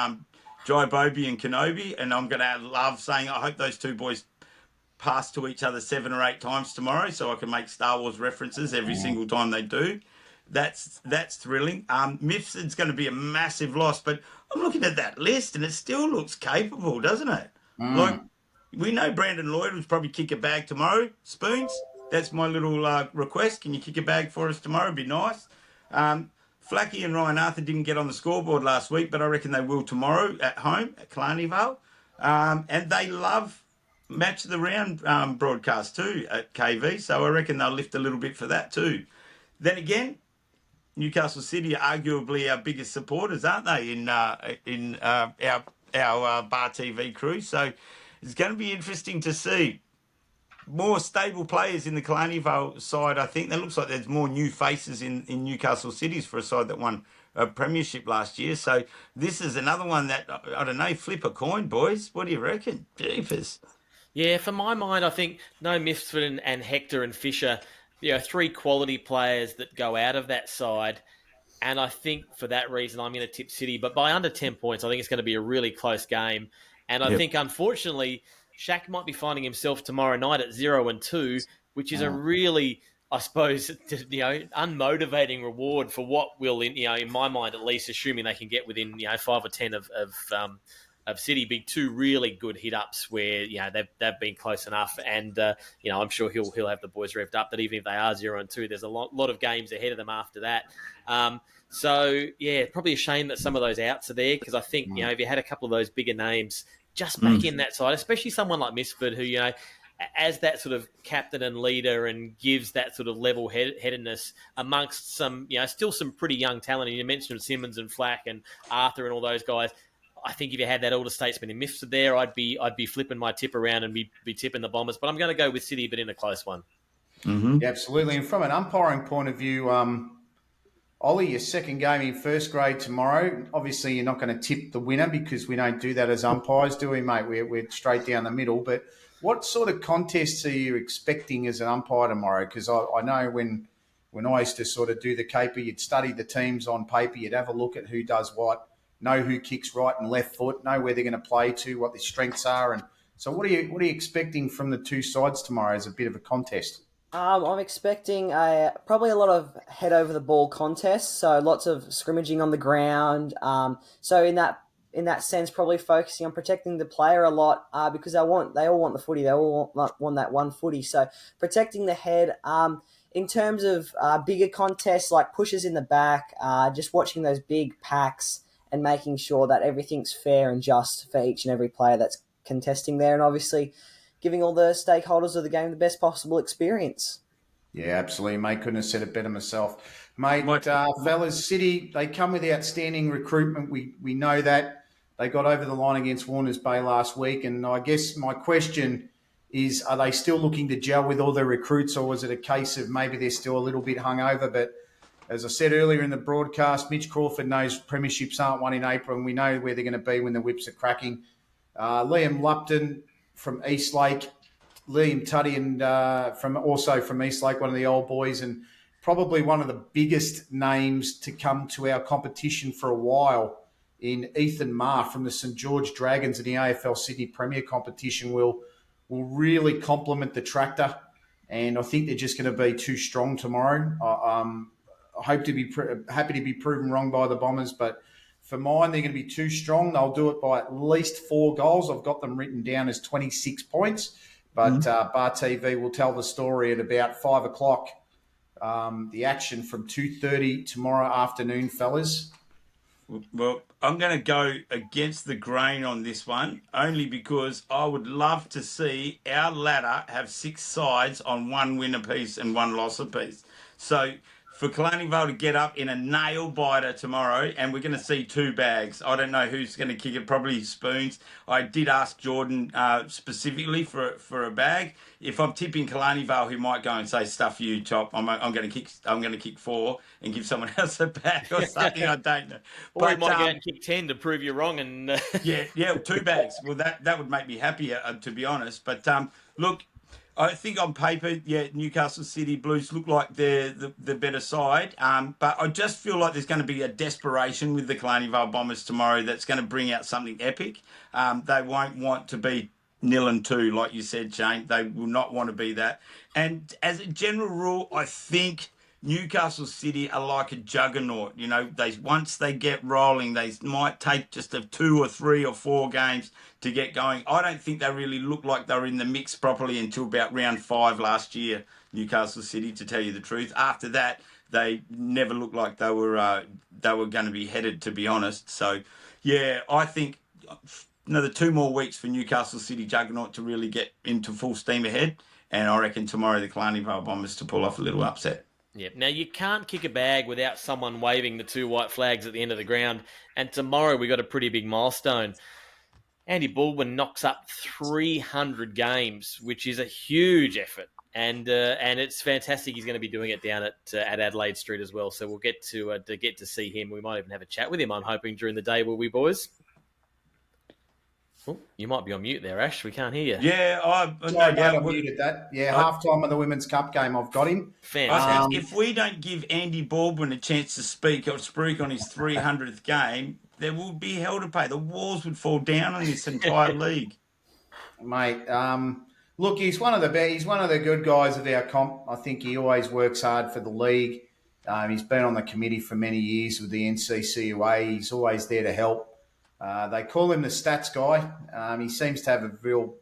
Jai Bobie and Kenobi, and I'm going to love saying I hope those two boys pass to each other 7 or 8 times tomorrow, so I can make Star Wars references every single time they do. That's thrilling. Mifsud's going to be a massive loss, but I'm looking at that list and it still looks capable, doesn't it? Like, we know Brandon Lloyd will probably kick a bag tomorrow. Spoons, that's my little request. Can you kick a bag for us tomorrow? It'd be nice. Flacky and Ryan Arthur didn't get on the scoreboard last week, but I reckon they will tomorrow at home at Killarney Vale. And they love Match of the Round broadcast too at KV, so I reckon they'll lift a little bit for that too. Then again, Newcastle City are arguably our biggest supporters, aren't they, in our Bar TV crew? So it's going to be interesting to see more stable players in the Killarney Vale side. I think that looks like there's more new faces in Newcastle Cities for a side that won a premiership last year. So this is another one that, I don't know, flip a coin, boys. What do you reckon? Jeepers. Yeah, for my mind, I think no Misfit and Hector and Fisher, 3 quality players that go out of that side. And I think for that reason, I'm going to tip City. But by under 10 points, I think it's going to be a really close game. And I Yep. think, unfortunately, Shaq might be finding himself tomorrow night at 0-2, which is a really, I suppose, unmotivating reward for what will, in my mind at least, assuming they can get within 5 or 10 of City, be 2 really good hit ups where they've been close enough, and I'm sure he'll have the boys revved up that even if they are 0-2, there's a lot of games ahead of them after that. So yeah, probably a shame that some of those outs are there, because I think if you had a couple of those bigger names just back in that side, especially someone like Misford, who as that sort of captain and leader and gives that sort of level-headedness amongst some, still some pretty young talent. And you mentioned Simmons and Flack and Arthur and all those guys. I think if you had that older statesman in Misford there, I'd be flipping my tip around and be tipping the Bombers. But I'm going to go with City, but in a close one. Mm-hmm. Yeah, absolutely. And from an umpiring point of view, Ollie, your second game in first grade tomorrow. Obviously, you're not going to tip the winner because we don't do that as umpires, do we, mate? We're straight down the middle. But what sort of contests are you expecting as an umpire tomorrow? Because I know when I used to sort of do the caper, you'd study the teams on paper, you'd have a look at who does what, know who kicks right and left foot, know where they're going to play to, what their strengths are. And so what are you expecting from the two sides tomorrow as a bit of a contest? I'm expecting probably a lot of head over the ball contests, so lots of scrimmaging on the ground. So in that sense, probably focusing on protecting the player a lot because they all want the footy. They all want that one footy. So protecting the head. In terms of bigger contests like pushes in the back, just watching those big packs and making sure that everything's fair and just for each and every player that's contesting there, and obviously giving all the stakeholders of the game the best possible experience. Yeah, absolutely, mate. Couldn't have said it better myself. Mate, What? fellas, City, they come with outstanding recruitment. We know that. They got over the line against Warners Bay last week. And I guess my question is, are they still looking to gel with all their recruits, or was it a case of maybe they're still a little bit hungover? But as I said earlier in the broadcast, Mitch Crawford knows premierships aren't won in April, and we know where they're going to be when the whips are cracking. Liam Lupton from Eastlake, Liam Tuddy, and from Eastlake, one of the old boys, and probably one of the biggest names to come to our competition for a while in Ethan Marr from the St George Dragons in the AFL Sydney Premier competition will really complement the tractor, and I think they're just going to be too strong tomorrow. I hope to be happy to be proven wrong by the Bombers, but for mine, they're going to be too strong. They'll do it by at least 4 goals. I've got them written down as 26 points. But Bar TV will tell the story at about 5 o'clock. The action from 2:30 tomorrow afternoon, fellas. Well, I'm going to go against the grain on this one, only because I would love to see our ladder have 6 sides on 1 win apiece and 1 loss apiece. So for Killarney Vale to get up in a nail biter tomorrow, and we're going to see 2 bags. I don't know who's going to kick it, probably Spoons. I did ask Jordan specifically for a bag. If I'm tipping Killarney Vale, he might go and say, "Stuff you, Chop. I'm going to kick 4 and give someone else a bag or something." I don't know. Or he might go out and kick 10 to prove you wrong. And yeah, 2 bags. Well, that would make me happier, to be honest. But look, I think on paper, Newcastle City Blues look like they're the better side. But I just feel like there's going to be a desperation with the Killarney Vale Bombers tomorrow that's going to bring out something epic. They won't want to be 0-2, like you said, Shane. They will not want to be that. And as a general rule, I think Newcastle City are like a juggernaut. Once they get rolling, they might take just 2 or 3 or 4 games to get going. I don't think they really looked like they were in the mix properly until about round 5 last year, Newcastle City, to tell you the truth. After that, they never looked like they were going to be headed, to be honest. So, yeah, I think another 2 more weeks for Newcastle City Juggernaut to really get into full steam ahead. And I reckon tomorrow the Killarney Vale Bombers to pull off a little upset. Yep. Now, you can't kick a bag without someone waving the 2 white flags at the end of the ground. And tomorrow we got a pretty big milestone. Andy Baldwin knocks up 300 games, which is a huge effort. And it's fantastic. He's going to be doing it down at Adelaide Street as well. So we'll get to see him. We might even have a chat with him, I'm hoping, during the day, will we, boys? Oh, you might be on mute there, Ash. We can't hear you. Yeah, Sorry, mate, I muted that. Yeah, I- half time of the Women's Cup game, I've got him. I Fantastic. think if we don't give Andy Baldwin a chance to speak on his 300th game, there will be hell to pay. The walls would fall down on this entire league. Mate, look, he's one of the good guys of our comp. I think he always works hard for the league. He's been on the committee for many years with the NCCUA. He's always there to help. They call him the stats guy. He seems to have a real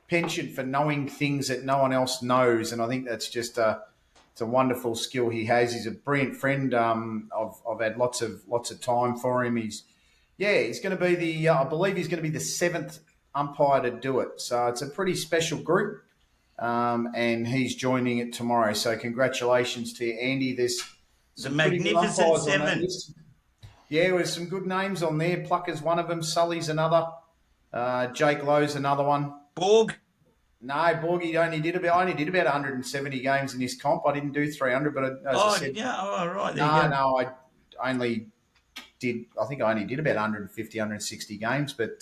penchant for knowing things that no one else knows, and I think that's just it's a wonderful skill he has. He's a brilliant friend. I've had lots of time for him. He's going to be I believe he's going to be the 7th umpire to do it. So it's a pretty special group, and he's joining it tomorrow. So congratulations to you, Andy. There's The some pretty good Magnificent umpires on that Seven. list. Yeah, there's some good names on there. Plucker's one of them. Sully's another. Jake Lowe's another one. Borg. No, Borgie only did about 170 games in his comp. I didn't do 300, but as I said, Right. There you go. no, I only did. I think I only did about 150, 160 games. But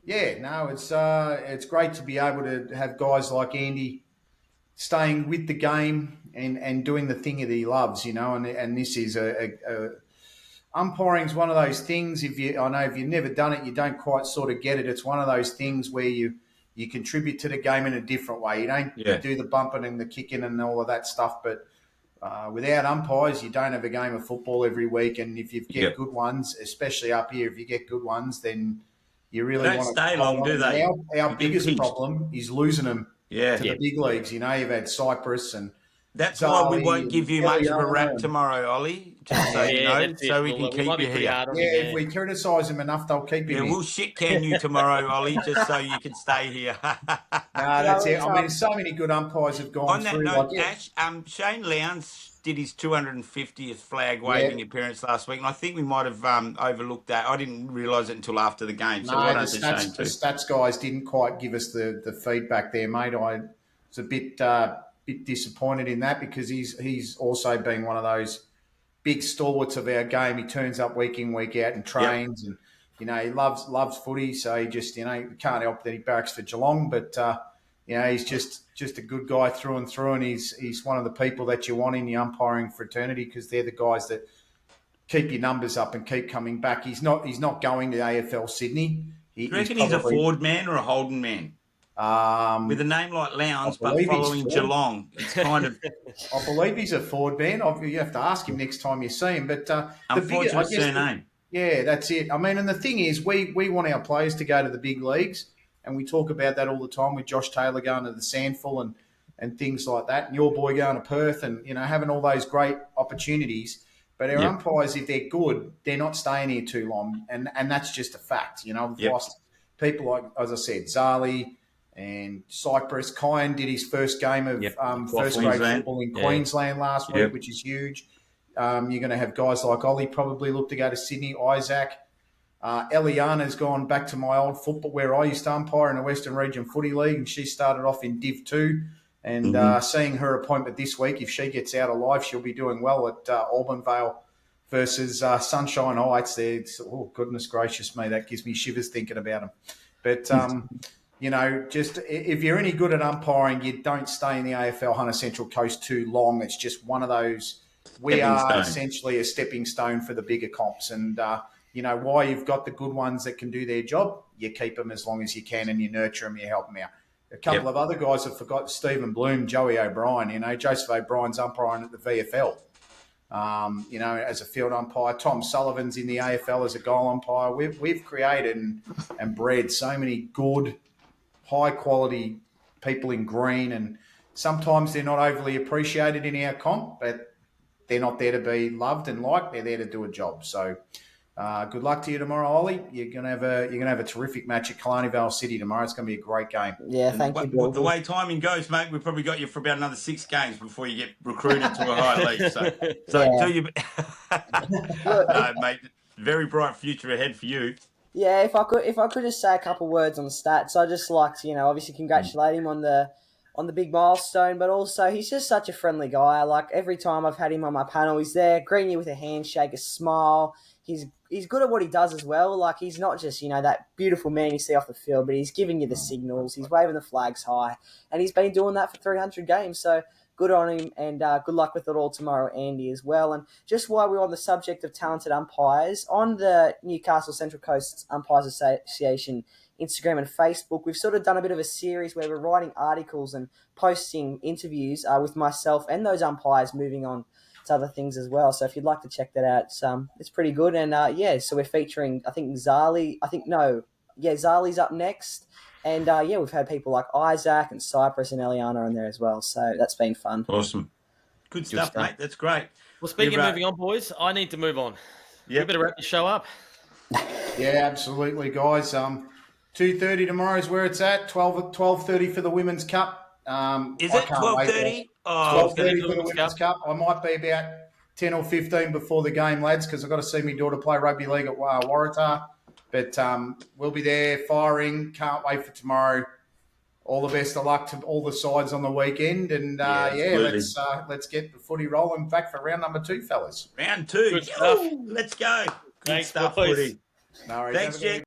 it's great to be able to have guys like Andy staying with the game and doing the thing that he loves, And this is umpiring's one of those things. If you've never done it, you don't quite sort of get it. It's one of those things where you contribute to the game in a different way. You don't do the bumping and the kicking and all of that stuff. But without umpires, you don't have a game of football every week. And if you get good ones, especially up here, if you get good ones, then you really They don't want to stay long, do they? Our biggest pinched. problem is losing them Yeah. to the big leagues. You've had Cyprus and That's why we Zali won't give you much of a rap and- tomorrow, Ollie. Just so you know, that's it. so we We'll- can we might keep be you pretty here. hard on Yeah, him, if we criticise him enough, they'll keep him Yeah, in. we'll shit can you tomorrow, Ollie, just so you can stay here. That's it. I mean, so many good umpires have gone On that through. note, like, Ash, Shane Lowndes did his 250th flag waving appearance last week, and I think we might have overlooked that. I didn't realise it until after the game. So No, well the done to Shane stats too. guys didn't quite give us the feedback there, mate. I was a bit disappointed in that because he's also been one of those big stalwarts of our game. He turns up week in, week out and trains, and he loves footy. So he just you can't help that he barracks for Geelong, but he's just a good guy through and through, and he's one of the people that you want in the umpiring fraternity because they're the guys that keep your numbers up and keep coming back. He's not going to AFL Sydney. Do you reckon he's a Ford man or a Holden man? With a name like Lowndes, but believe he's following Ford. Geelong, it's kind of I believe he's a Ford man. You have to ask him next time you see him. But unfortunate surname. Yeah, that's it. I mean, and the thing is, we want our players to go to the big leagues, and we talk about that all the time with Josh Taylor going to the Sandful and things like that, and your boy going to Perth and, having all those great opportunities. But our umpires, if they're good, they're not staying here too long, and that's just a fact. We've lost people like, as I said, Zali and Cyprus. Kyan did his first game of first-grade football in Queensland last week, which is huge. You're going to have guys like Ollie probably look to go to Sydney, Isaac. Eliana's gone back to my old football where I used to umpire in the Western Region Footy League, and she started off in Div 2. And seeing her appointment this week, if she gets out alive, she'll be doing well at Auburn Vale versus Sunshine Heights. There, oh goodness gracious me, that gives me shivers thinking about them. But just if you're any good at umpiring, you don't stay in the AFL Hunter Central Coast too long. It's just one of those. We are essentially a stepping stone for the bigger comps, and why you've got the good ones that can do their job, you keep them as long as you can, and you nurture them, you help them out. A couple of other guys have forgot Stephen Bloom, Joey O'Brien. Joseph O'Brien's umpiring at the VFL. As a field umpire. Tom Sullivan's in the AFL as a goal umpire. We've created and bred so many good, high-quality people in green, and sometimes they're not overly appreciated in our comp, but they're not there to be loved and liked. They're there to do a job. So good luck to you tomorrow, Ollie. You're gonna have a terrific match at Killarney Vale City tomorrow. It's going to be a great game. Yeah, thank you, Bill. The way timing goes, mate, we've probably got you for about another 6 games before you get recruited to a high league. So until you, mate, very bright future ahead for you. Yeah, if I could just say a couple words on the stats, I just like to, obviously congratulate him on the big milestone, but also he's just such a friendly guy. Like every time I've had him on my panel, he's there, greeting you with a handshake, a smile. He's he's good at what he does as well. Like, he's not just, that beautiful man you see off the field, but he's giving you the signals. He's waving the flags high, and he's been doing that for 300 games. So good on him, and good luck with it all tomorrow, Andy, as well. And just while we're on the subject of talented umpires, on the Newcastle Central Coast Umpires Association Instagram and Facebook, we've sort of done a bit of a series where we're writing articles and posting interviews with myself and those umpires, moving on to other things as well. So if you'd like to check that out, it's pretty good. And so we're featuring, I think Zali's up next. And we've had people like Isaac and Cypress and Eliana in there as well. So that's been fun. Awesome. Good stuff, mate. That's great. Well, speaking of moving on, boys, I need to move on. Yeah. We better wrap the show up. Yeah, absolutely, guys. 2:30 tomorrow is where it's at. 12:30 for the Women's Cup. Is it 12:30? 12:30 for the Women's Cup. I might be about 10 or 15 before the game, lads, because I've got to see my daughter play rugby league at Waratah. But we'll be there firing. Can't wait for tomorrow. All the best of luck to all the sides on the weekend. And, let's get the footy rolling back for round number 2, fellas. Round 2. Good stuff. Let's go. Good Thanks, stuff, boys. footy. No worries. Thanks, Jack.